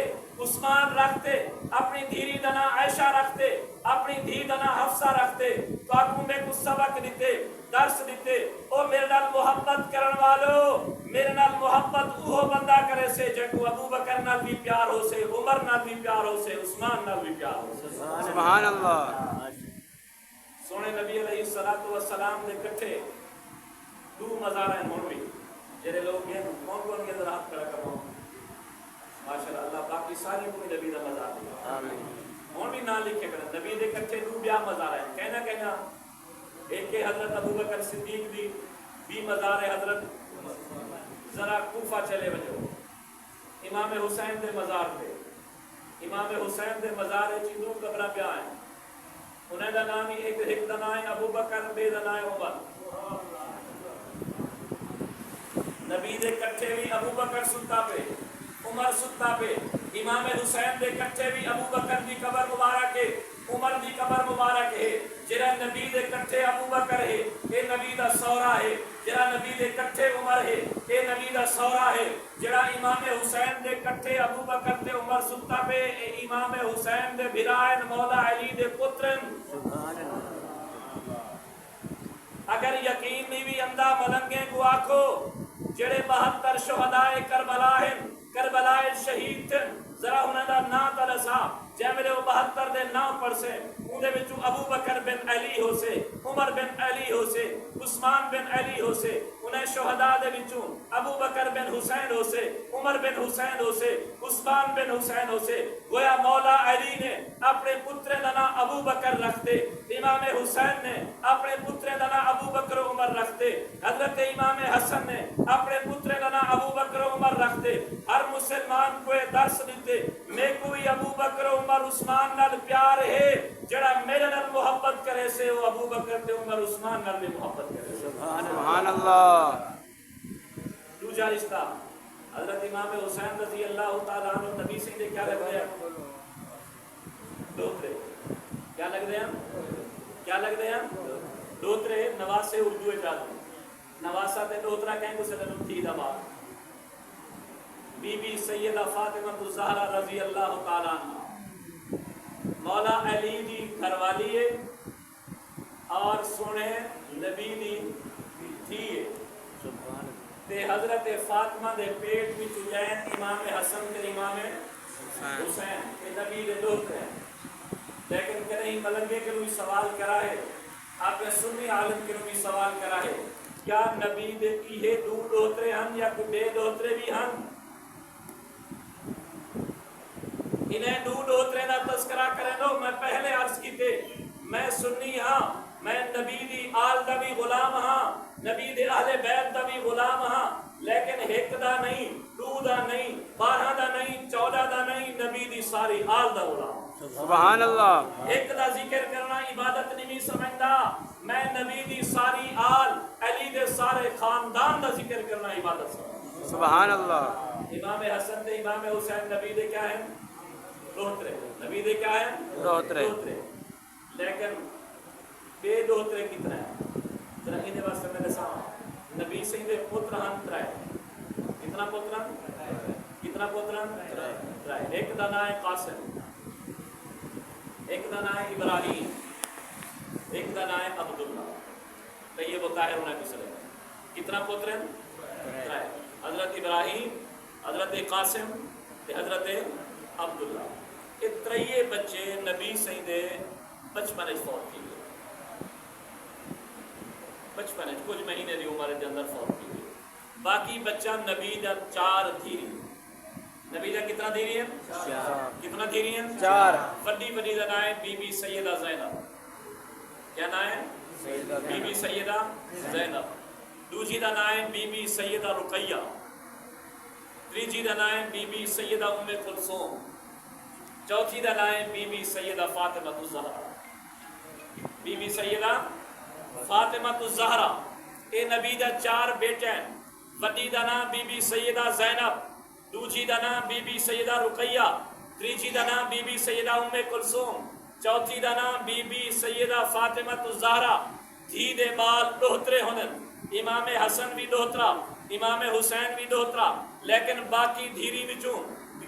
عثمان رکھتے اپنی دھیری دا نام عائشہ رکھتے اپنی دھی دا نام حفصہ رکھتے تو آنکھوں میں کچھ سبق دیتے درس دیتے او میرے نال محبت کرن والو میرے نال محبت اوہ بندہ کرے سے جکو ابو بکر نال بھی پیار ہو سے عمر نال بھی پیار ہو سے عثمان نال بھی پیار ہو سے سبحان اللہ سونے نبی علیہ السلام نے کٹھے دو مزار ہیں مولوی جڑے لوگ ہیں کون کون کے ذرا ہاتھ کھڑا کرو ماشاءاللہ اللہ باقی ساری کوئی نبی دا مزار دے آمین مولوی نہ لکھے کرے نبی دے کٹھے دو بیا مزار ہیں کہنا ایک کے حضرت ابو بکر صدیق دی بھی مزار ہے حضرت ذرا کوفہ چلے وجو امام حسین دے مزار پہ امام حسین دے مزار ہے چیزوں قبرہ پہ آئے انہیں دا نام ہی ایک دا نام ابو بکر بے دا نام عمر نبی دے کٹھے بھی ابو بکر ستا پہ عمر ستا پہ امام حسین دے کٹھے بھی ابو بکر دی قبر مبارک ہے عمر دی قبر مبارک ہے جرا نبی دے کٹھے ابو بکر ہے اے نبی دا سورا ہے جرا نبی دے کٹھے عمر ہے اے نبی دا سورا ہے جرا امام حسین دے کٹھے ابو بکر تے عمر ستا پہ اے امام حسین دے بھرائن مولا علی دے پترن اگر یقین نہیں بھی اندھا ملنگے کو آکھو جڑے 72 شہدائے کربلا ہیں کربلائے شہید تھے ذرا انہاں دا نام تلسا جے میرے وہ 72 دے نام پڑھ سے اندے وچوں ابو بکر بن علی ہو سے عمر بن علی ہو سے عثمان بن علی ہو سے انہیں شہداء دے وچوں ابو بکر بن حسین ہو سے عمر بن حسین ہو سے عثمان بن حسین ہو سے گویا مولا علی نے اپنے پترے دا نام ابو بکر رکھتے امام حسین نے اپنے پترے دا نام ابو بکر عمر رکھتے حضرت امام حسن نے اپنے پترے دا نام ابو بکر عمر رکھتے ہر مسلمان کو درس دیتے میں کوئی ابو بکر عمر عثمان نال پیار ہے جڑا میرے نال محبت کرے سے وہ ابو بکر تے عمر عثمان نال بھی محبت کرے سبحان اللہ دوسرا رشتہ حضرت امام حسین رضی اللہ تعالیٰ عنہ نبی سے کیا لگ رہے ہیں دوترے کیا لگ رہے ہیں کیا لگ رہے ہیں دوترے نواسے اردو اجازت نواسا تے دوترا کہیں گے سلن تھی دبا بی بی سیدہ فاطمہ الزہرا رضی اللہ تعالیٰ عنہ مولا علی دی گھر والی ہے اور سونے نبی دی تھی ہے تے حضرت فاطمہ دے پیٹ وچ جین امام حسن تے امام حسین تے نبی دے دوست ہیں لیکن کہیں ملنگے کے بھی سوال کرا ہے آپ نے سنی عالم کے بھی سوال کرا ہے کیا نبی دے یہ دو دوترے ہم یا کوئی بے دوترے بھی ہم انہیں دو دوترے نہ تذکرہ کریں دو میں پہلے عرض کی تھے میں سنی ہاں میں نبی دی آل دا بھی غلام ہاں نبی دے اہل بیت دا بھی غلام ہاں لیکن ایک دا نہیں دو دا نہیں 12 دا نہیں 14 دا نہیں نبی دی ساری آل دا غلام سبحان اللہ ایک دا ذکر کرنا عبادت نہیں سمجھتا میں نبی دی ساری آل علی دے سارے خاندان دا ذکر کرنا عبادت سمجھتا سبحان اللہ امام حسن تے امام حسین نبی دے کیا ہیں دوترے نبی دے کیا ہیں دوترے لیکن بے دوترے کتنا ہے ذرا انہیں واسطے میرے سامنے نبی سے دے پتر ہم ترائے کتنا پتر کتنا پتر ترائے ایک دا نام قاسم ایک دا نام ابراہیم ایک کا نام ہے عبداللہ تو یہ وہ طاہر ہونا کس طرح کتنا پوتر ہیں حضرت ابراہیم حضرت قاسم حضرت عبداللہ یہ تریے بچے نبی سیدے بچپن فوت کی گئے بچپن کچھ مہینے دی عمر کے اندر فوت کی گئی باقی بچہ نبی دا 4 دھیری نبی دا کتنا دھیری ہے کتنا دھیری ہے 4 وڈی وڈی دا نام ہے بی بی سیدہ زینب کیا نام ہے بی بی سیدہ زینب دوسری دا نام ہے بی بی سیدہ رقیہ تیسری دا نام ہے بی بی سیدہ ام کلثوم چوتھی دا نام ہے be be Syeda Fatima Zahra be be سیدہ فاطمہ الزہرا اے نبی دا 4 بیٹے ہیں وڈی دا نام بی بی سیدہ زینب دوسری دا نام بی بی سیدہ رقیہ تیسری دا نام بی بی سیدہ ام کلثوم چوتھی دا نام بی بی سیدہ فاطمہ الزہرا دھی دے بال دوہترے ہونن امام حسن بھی دوہترا امام حسین بھی دوہترا لیکن باقی دھیری وچوں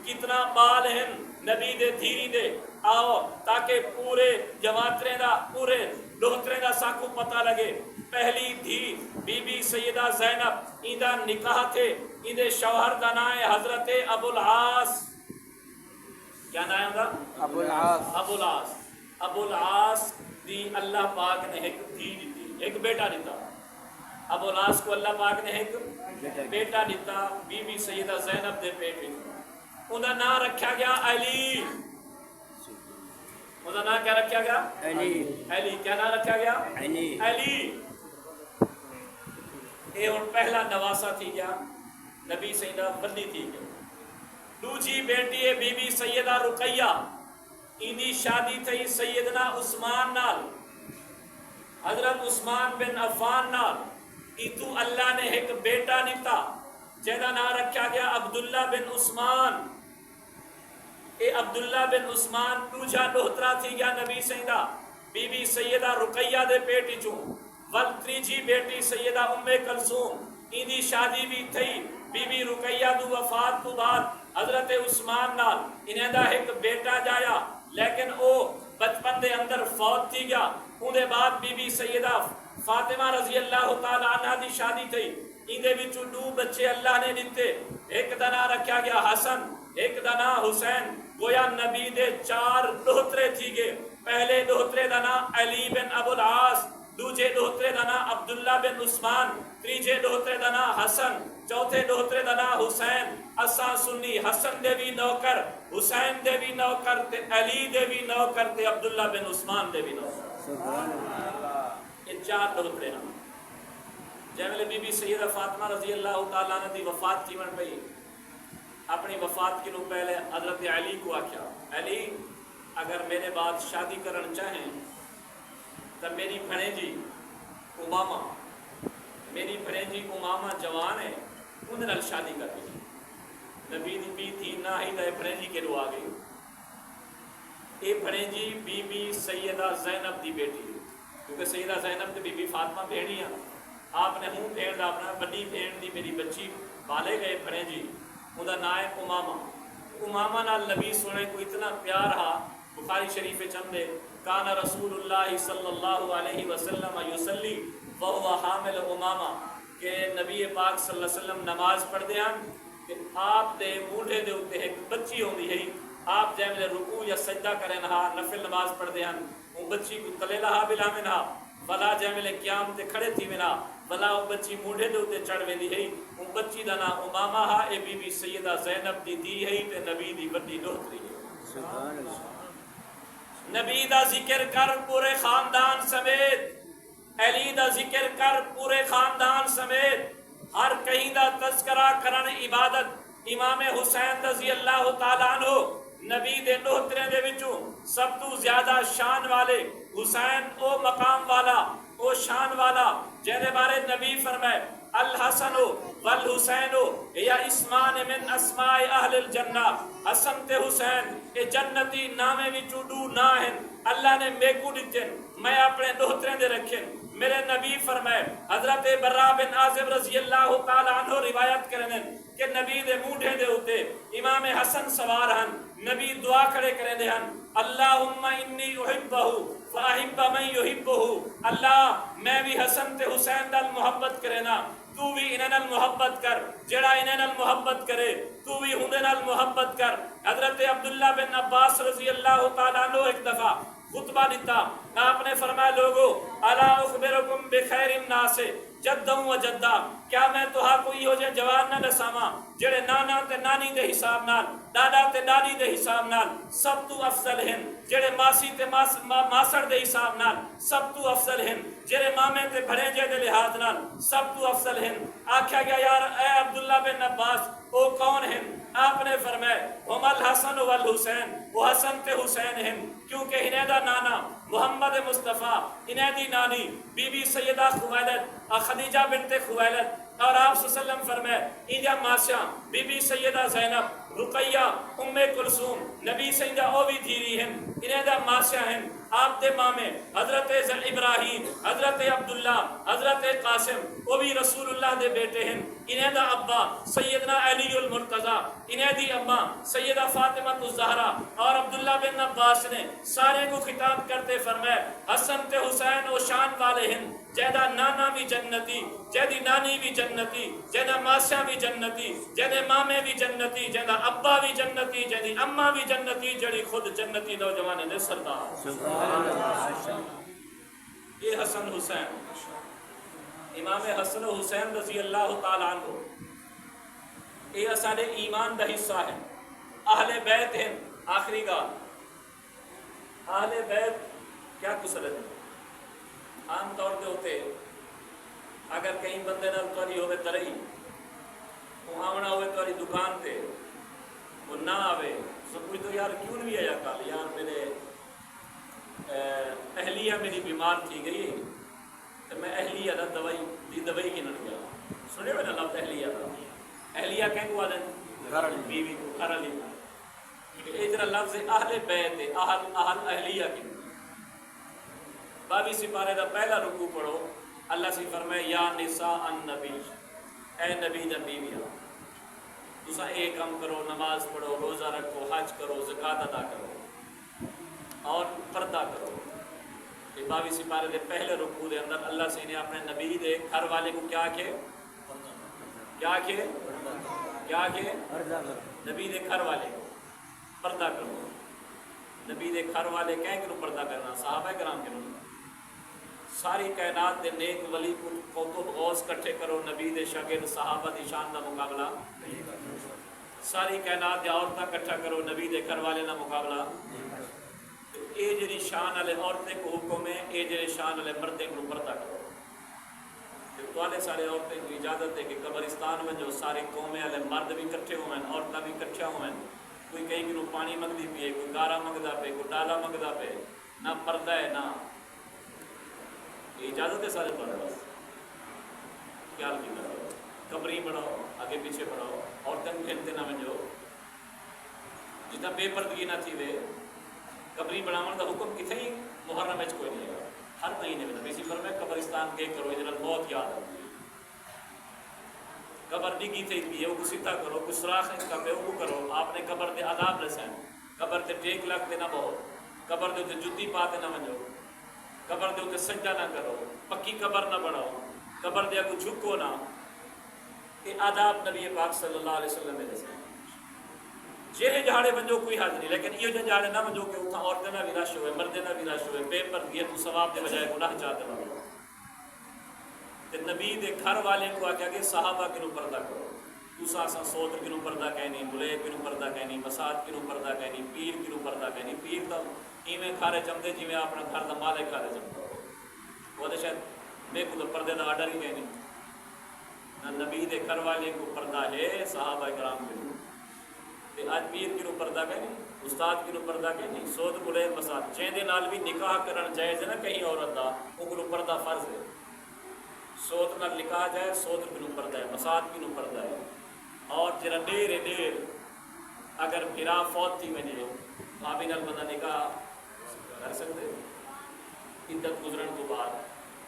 کتنا بال ہیں نبی دے دھیری دے آؤ تاکہ پورے جماعترے دا پورے دوہترے دا ساکو پتہ لگے پہلی دھی بی بی سیدہ زینب ایندہ نکاح تھے ایندے شوہر دا نام ہے حضرت ابو العاص کیا نام ہے ابو العاص ابو العاص دی اللہ پاک نے ایک دھی دیتی ایک بیٹا دیتا ابو العاص کو اللہ پاک نے ایک بیٹا دیتا بی بی سیدہ زینب دے بیٹے انہاں نام رکھا گیا علی انہاں نام کیا رکھا گیا علی کیا نام رکھا گیا علی اے ہن پہلا نواسا تھی گیا نبی سیدہ بندی تھی گیا دوسری بیٹی ہے بی بی سیدہ رقیہ ایندی شادی تھی سیدنا عثمان نال حضرت عثمان بن عفان نال ایتو اللہ نے ایک بیٹا دیتا جہدا نام رکھا گیا عبداللہ بن عثمان اے عبداللہ بن عثمان دوجا دوہترا تھی گیا نبی سیدہ بی بی سیدہ رقیہ دے پیٹی چوں ول تیجی بیٹی سیدہ ام کلثوم ایندی شادی بھی تھی بی بی رقیہ دو وفات تو بعد حضرت عثمان نال انہیں دا ایک بیٹا جایا لیکن او بچپن دے اندر فوت تھی گیا ان دے بعد بی بی سیدہ فاطمہ رضی اللہ تعالی عنہ دی شادی تھی ایندے وچوں 2 بچے اللہ نے دیتے ایک دا نام رکھا گیا حسن ایک دا نام حسین گویا نبی دے 4 دوہترے تھی گئے پہلے دوہترے دا نام علی بن ابو العاص دوجے دوہترے دا نام عبداللہ بن عثمان تیجے دوہترے دا نام حسن چوتھے دوہترے دا نام حسین اساں سنی حسن دے بھی نوکر حسین دے بھی نوکر تے علی دے بھی نوکر تے عبداللہ بن عثمان دے بھی نوکر سبحان اللہ یہ 4 دوہترے نام جیملے بی بی سیدہ فاطمہ رضی اللہ تعالیٰ عنہ دی وفات کی من پئی اپنی وفات کے لوگ پہلے حضرت علی کو آکھیا علی اگر میرے بعد شادی کرنا چاہیں تو میری بھنیجی امامہ میری بھنیجی امامہ جوان ہے انہیں نال شادی کر دی نبی دی بی تھی نہ ہی دے بھنیجی کے لو آ گئی اے بھنیجی بی بی سیدہ زینب دی بیٹی کیونکہ سیدہ زینب دی بی بی فاطمہ بھیڑی ہیں آپ نے ہوں بھیڑ دا اپنا بڑی بھیڑ دی میری بچی بالے گئے بھنیجی انہا نام ہے امامہ امامہ نال نبی سنے کو اتنا پیار ہا بخاری شریف چندے کان رسول اللہ صلی اللہ علیہ وسلم یصلی وہو حامل امامہ کہ نبی پاک صلی اللہ علیہ وسلم نماز پڑھ دے ہیں کہ آپ دے موڈے دے ہوتے ایک بچی ہوندی ہے آپ جائے میں رکوع یا سجدہ کریں نہا نفل نماز پڑھ دے ہیں ان بچی کو تلے لہا بلا میں نہا ولا جائے میں قیام تے کھڑے تھی میں نہا ولا وہ بچی موڈے دے ہوتے چڑھ میں دی ہے ان بچی دا نام امامہ ہا اے بی بی سیدہ زینب دی ہے تے نبی دی بڑی دوہتری ہے سبحان اللہ نبی دا ذکر کر پورے خاندان سمیت علی دا ذکر کر پورے خاندان سمیت ہر کہیں دا تذکرہ کرن عبادت امام حسین رضی اللہ تعالیٰ عنہ نبی دے دوہترے دے وچوں سب تو زیادہ شان والے حسین او مقام والا او شان والا جہدے بارے نبی فرمائے الحسن والحسین یا اسمان من اسماء اہل الجنہ حسن تے حسین اے جنتی نامے وچوں دو نہ ہیں اللہ نے میکو دتن میں اپنے دوہترے دے رکھن میرے نبی فرمائے حضرت برا بن عازب رضی اللہ تعالی عنہ روایت کرنے کہ نبی دے موڈھے دے ہوتے امام حسن سوار ہن نبی دعا کھڑے کرے دے ہن اللہم انی احبہ فاحب من یحبہ اللہ میں بھی حسن تے حسین دل محبت کرے نا تو بھی انہاں نال محبت کر جڑا انہاں نال محبت کرے تو بھی ہندے نال محبت کر حضرت عبداللہ بن عباس رضی اللہ تعالیٰ عنہ ایک دفعہ خطبہ دیتا آپ نے فرمایا لوگو الا اخبرکم بخیر الناس جدوں و جدہ کیا میں توہا کوئی ہو جائے جوان نہ دساواں جڑے نانا تے نانی دے حساب نال دادا تے دادی دے حساب نال سب تو افضل ہیں جڑے ماسی تے ماسڑ دے حساب نال سب تو افضل ہیں جڑے مامے تے بھڑیجے دے لحاظ نال سب تو افضل ہیں آکھیا گیا یار اے عبداللہ بن عباس او کون ہیں آپ نے فرمایا ہم الحسن والحسین وہ حسن تے حسین ہیں کیونکہ انہیں دا نانا محمد مصطفیٰ انہیں دی نانی بی بی سیدہ خویلد خدیجہ بنت خویلد اور آپ صلی اللہ علیہ وسلم فرمائے انجا ماسیاں بی بی سیدہ زینب رقیہ ام کلثوم نبی سیدہ او بھی دھیری ہیں انہیں دا ماسیاں ہیں آپ دے مامے حضرت ابراہیم حضرت عبداللہ حضرت قاسم وہ بھی رسول اللہ دے بیٹے ہیں انہیں دا ابا سیدنا علی المرتضی انہیں دی ابا سیدہ فاطمہ الزہرا اور عبداللہ بن عباس نے سارے کو خطاب کرتے فرمائے حسن تے حسین و شان والے ہیں جیدہ نانا بھی جنتی جیدی نانی بھی جنتی جیدہ ماسیاں بھی جنتی جیدے مامے بھی جنتی جیدہ ابا بھی جنتی جیدی اماں بھی جنتی جڑی خود جنتی نوجوانے نے سردار یہ حسن حسین امام حسن و حسین رضی اللہ تعالیٰ عنہ یہ اساڑے ایمان دا حصہ ہے اہل بیت ہیں آخری گا اہل بیت کیا کسرت ہے عام طور پہ ہوتے اگر کہیں بندے نال توری ہوئے ترہی وہ آونا ہوئے توری دکان تے وہ نہ آوے سب کچھ تو یار کیوں نہیں آیا کل یار میرے اہلیہ میری بیمار تھی گئی تو میں اہلیہ دا دوائی کی نہ گیا سنے ہوئے نا لفظ اہلیہ دا اہلیہ کہیں کو آدھیں بیوی کو گھر علی یہ جرا لفظ اہل بیت ہے اہل اہلیہ کی 22 سپارے دا پہلا رکوع پڑھو اللہ سے فرمائے یا نساء النبی اے نبی دا بیویاں تسا ایک کام کرو نماز پڑھو روزہ رکھو حج کرو زکوٰۃ ادا کرو اور پردہ کرو یہ 22 سپارے دے پہلے رکوع دے اندر اللہ سے نے اپنے نبی دے گھر والے کو کیا کہ نبی دے گھر والے کو پردہ کرو نبی دے گھر والے کہیں کہ پردہ کرنا صحابہ کرام کے ساری کائنات دے نیک ولی قطب غوث کٹھے کرو نبی دے شاگرد صحابہ دی شان دا مقابلہ ساری کائنات دے عورتاں کٹھا کرو نبی دے گھر والے دا مقابلہ اے جڑی شان والے عورتیں کو حکم ہے اے جڑے شان والے مردیں کو پردہ کرو توالے سارے عورتیں کو اجازت ہے کہ قبرستان میں جو ساری قومیں والے مرد بھی کٹھے ہوئے ہیں عورتیں بھی کٹھے ہوئے ہیں کوئی کہیں کہ پانی منگتی پی کوئی گارا منگتا پہ کوئی ڈالا منگتا پہ نہ پردہ ہے نہ اجازت ہے سارے پر بس خیال کی کرو قبری بڑھاؤ آگے پیچھے بڑھاؤ عورتیں کھیلتے نہ منجو جتنا بے پردگی نہ تھی وے قبری بڑھاؤ کا حکم کتنے ہی محرم وچ کوئی نہیں ہے ہر مہینے میں اسی پر میں قبرستان کے کرو ادھر بہت یاد آتی ہے قبر ڈگی تھی بھی ہے وہ سیدھا کرو کوئی سوراخ اس کا پہ وہ کرو آپ نے قبر دے عذاب رسائیں قبر تے ٹیک لگ دینا بہت قبر دے تے جُتی پاتے نہ منجو قبر دے تے سجدہ نہ کرو پکی قبر نہ بڑھاؤ قبر دے کو جھکو نہ یہ آداب نبی پاک صلی اللہ علیہ وسلم نے دسے جہے جہاڑے منجو کوئی حد نہیں لیکن یہ جو جہاڑے نہ منجو کہ اتنا عورتیں نہ بھی رش ہوئے مردیں نہ بھی رش ہوئے بے پردگی تو ثواب دے بجائے گناہ چاہتے نہ تے نبی دے گھر والے کو آکھیا کہ صحابہ کنوں پردہ کرو تسا اساں سوتر کنوں پردہ کہنی ملیب کنوں پردہ کہنی مساد کنوں پردہ کہنی پیر کنوں پردہ کہنی پیر تو ایویں کھارے چمدے جویں اپنا گھر دا مالک کھارے چمدا وہ تے شاید میں کو تو پردے دا آرڈر ہی کہنی نہ نبی دے گھر والے کو پردہ ہے صحابہ کرام کے تے آج پیر کنوں پردہ کہنی استاد کنوں پردہ کہنی سود ملیب مساد جیں دے نال بھی نکاح کرن جائز ہے نا کہیں عورت دا او کو پردہ فرض ہے سوت نہ لکھا جائے سوت کی نو پردہ ہے مساد کی نو پردہ ہے اور جرا دیر دیر اگر پھرا فوت تھی میں نے بھابی نال بندہ نکاح کر سکتے عدت گزرن کو بعد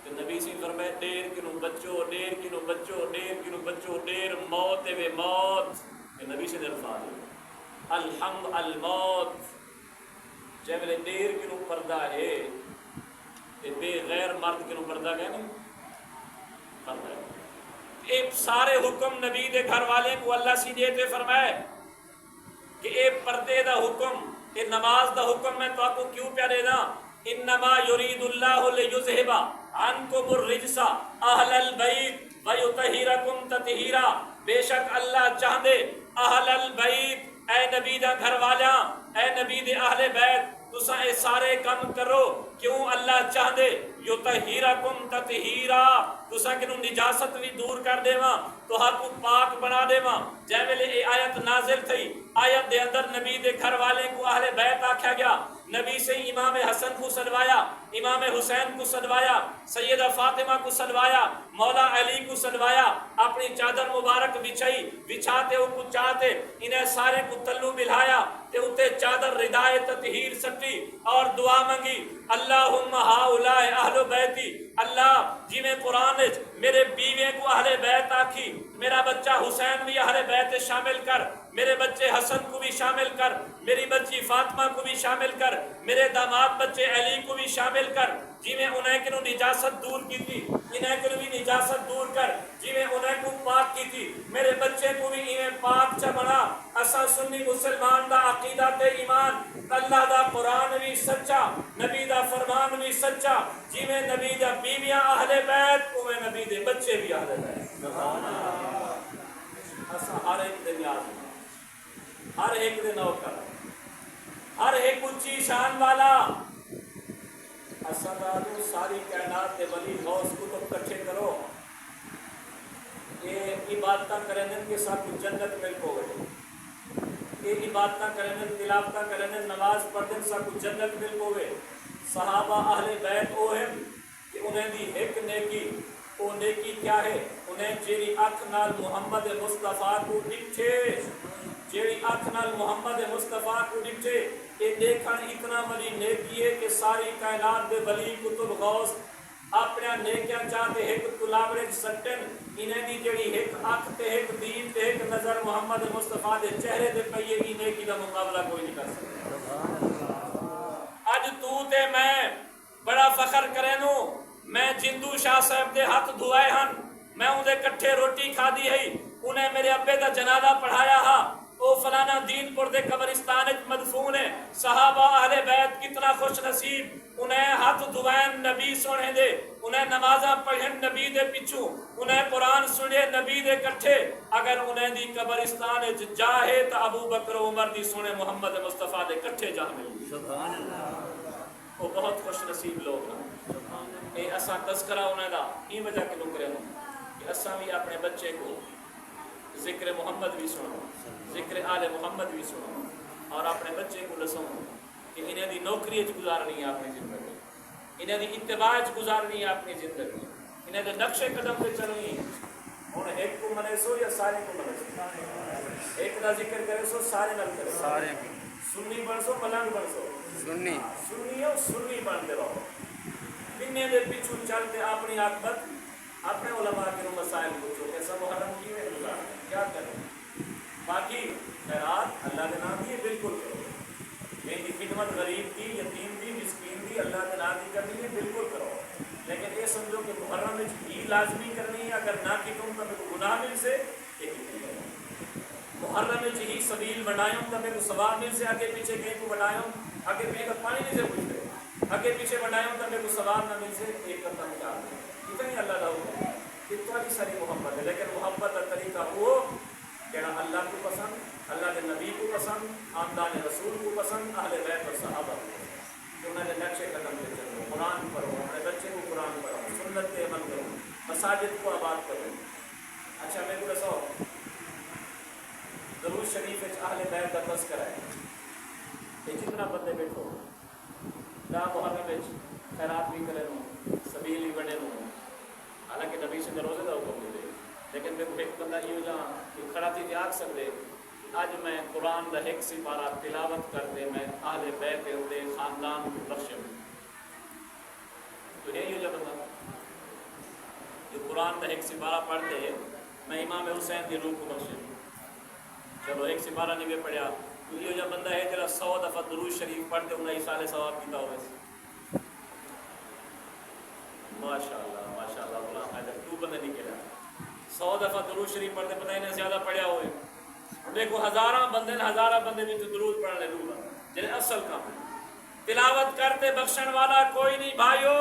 تو نبی سی فرمائے دیر کی نو بچو دیر کی نو بچو دیر کی نو بچو دیر موت وے موت کہ نبی سے الفاظ الحم الموت جب دیر کی نو پردہ ہے بے غیر مرد کی نو پردہ گیا نہیں پردہ ہے ایک سارے حکم نبی دے گھر والے کو اللہ سی دیتے فرمائے کہ اے پردے دا حکم اے نماز دا حکم میں تو آپ کو کیوں پیا دینا انما یرید اللہ لیذھب عنکم الرجس اہل البیت ویطہرکم تطہیرا بے شک اللہ چاہندے اہل البیت اے نبی دا گھر والیاں اے نبی دے اہل بیت تساں اے سارے کم کرو کیوں اللہ چاہندے یطہرکم تطہیرا تساں کنوں نجاست بھی دور کر دیواں تو کو پاک بنا دیواں جے ویلے اے آیت نازل تھی آیت دے اندر نبی دے گھر والے کو اہل بیت آکھیا گیا نبی سے امام حسن کو سلوایا امام حسین کو سلوایا سیدہ فاطمہ کو سلوایا مولا علی کو سلوایا اپنی چادر مبارک بچھاتے او کو چاہتے انہیں سارے کو تلو ملایا تے اتے چادر ردائے تطہیر سٹی اور دعا منگی اللہم ہاؤلاء اہل بیتی اللہ جی میں قرآن میرے بیوے کو اہل بیت آکھی میرا بچہ حسین بھی اہل بیت شامل کر میرے بچے حسن کو بھی شامل کر میری بچی فاطمہ کو بھی شامل کر میرے داماد بچے علی کو بھی شامل کر جی میں انہیں کنو نجاست دور کی تھی انہیں کنو بھی نجاست دور کر جی میں انہیں کو پاک کی تھی میرے بچے کو بھی انہیں پاک چا بنا اسا سنی مسلمان دا عقیدہ تے ایمان اللہ دا قرآن بھی سچا نبی دا فرمان بھی سچا جی میں نبی دا بیویاں اہل بیت کو میں نبی دے بچے بھی اہل بیت اسا ہر ایک دن یاد ہر ایک دن نوکر ہر ایک اونچی شان والا اسدادو ساری کائنات دے ولی غوث کتب کٹھے کرو یہ عبادتہ کرنے کے ساتھ جنت مل کو گئے یہ عبادتہ کرنے تلاوتہ کرنے نماز پڑھنے ساتھ جنت مل کو گئے صحابہ اہل بیت او ہیں کہ انہیں دی ایک نیکی وہ نیکی کیا ہے انہیں جیری اکھ نال محمد مصطفیٰ کو ڈٹھے جیڑی اکھ نال محمد مصطفیٰ کو ڈٹھے یہ دیکھن اتنا بڑی نیکی ہے کہ ساری کائنات دے ولی کتب غوث اپنے نیکیاں چاہتے ایک تلاورے سٹن انہیں دی جڑی ایک اکھ تے ایک دین تے ایک نظر محمد مصطفیٰ دے چہرے دے پئیے کی نیکی دا مقابلہ کوئی نہیں کر سکتا اج تو تے میں بڑا فخر کرے نو میں جندو شاہ صاحب دے ہاتھ دھوائے ہن میں اندے کٹھے روٹی کھا دی ہے انہیں میرے ابے دا جنازہ پڑھایا ہا او فلانا دین پور دے قبرستان مدفون ہے صحابہ اہل بیت کتنا خوش نصیب انہیں ہاتھ دھوائن نبی سونے دے انہیں نمازاں پڑھن نبی دے پچھو انہیں قرآن سنے نبی دے کٹھے اگر انہیں دی قبرستان جاہے تا ابو بکر عمر دی سنے محمد مصطفیٰ دے کٹھے جا ملی سبحان اللہ وہ بہت خوش نصیب لوگ ہیں اے اساں تذکرہ انہیں دا ہی وجہ کے لوگ رہے کہ اساں بھی اپنے بچے کو ذکر محمد بھی سنو ذکر آل محمد بھی سنو اور اپنے بچے کو لسوں کہ انہیں دی نوکری گزارنی ہے اپنی زندگی انہیں دی اتباع گزارنی ہے اپنی زندگی انہیں دی نقش قدم پہ چلنی ہے اور ایک کو منے سو یا سارے کو منے سو ایک دا ذکر کرے سو سارے نل کرے سارے سنی بن سو ملنگ بن سو سنی ہو سنی بنتے رہو بننے دے پیچھو چلتے اپنی عاقبت اپنے علماء کے مسائل پوچھو ایسا محرم کی ہے کیا کریں باقی خیرات اللہ کے نام کی بالکل کرو میری خدمت غریب کی یتیم کی مسکین کی اللہ کے نام کی کرنی ہے بالکل کرو لیکن یہ سمجھو کہ محرم میں ہی لازمی کرنی ہے اگر نہ کی تم تمہیں کو گناہ مل سے محرم میں ہی سبیل بنائیں تمہیں کو ثواب مل سے آگے پیچھے کہیں کو بنائیں آگے میں کا پانی نہیں سے پوچھتے آگے پیچھے بنائیں تمہیں کو ثواب نہ مل سے ایک کرتا نکال دیں اتنی اللہ کا حکم ہے اتنی ساری محبت ہے لیکن محبت کا طریقہ وہ کہنا اللہ کو پسند اللہ کے نبی کو پسند خاندان رسول کو پسند اہل بیت اور صحابہ کو کہ انہوں نے نقشے قدم پہ چلو قرآن پڑھو اپنے بچے کو قرآن پڑھو سنت پہ عمل کرو مساجد کو آباد کرو اچھا میں کو رسو درود شریف اہل بیت کا تذکرہ ہے کہ جتنا بندے بیٹھو دا محرم خیرات بھی کرے نو سبیل بھی بنے نو حالانکہ نبی سے روزے کا حکم دے لیکن میرے کو ایک بندہ یہ جہاں کہ کھڑا تھی تے آکھ سکتے اج میں قرآن دا ایک سپارہ تلاوت کرتے میں اہل بیت دے خاندان کو بخشوں تو یہ جو بندہ جو قرآن دا ایک سپارہ پڑھتے میں امام حسین دی روح کو بخشوں چلو ایک سپارہ نہیں بھی پڑھیا تو یہ جو بندہ ہے جڑا 100 دفعہ درود شریف پڑھتے انہیں سال ثواب کیتا ہوئے ماشاءاللہ غلام حیدر تو بندے نہیں کہہ رہا 100 دفعہ درود شریف پڑھتے پتہ نہیں زیادہ پڑھیا ہوئے دیکھو ہزارہ بندے بھی تو درود پڑھنے لوں جنہیں اصل کام تلاوت کرتے بخشن والا کوئی نہیں بھائیو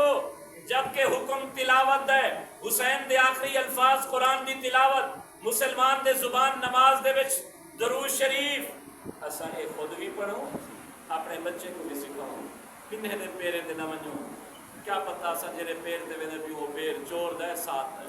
جبکہ حکم تلاوت ہے حسین دے آخری الفاظ قرآن دی تلاوت مسلمان دے زبان نماز دے وچ درود شریف اساں اے خود بھی پڑھوں اپنے بچے کو بھی سکھاؤں کنے دے پیرے تے نہ ونجوں کیا پتہ اساں جڑے پیر تے ویندے بھی وہ پیر چور دا ساتھ ہے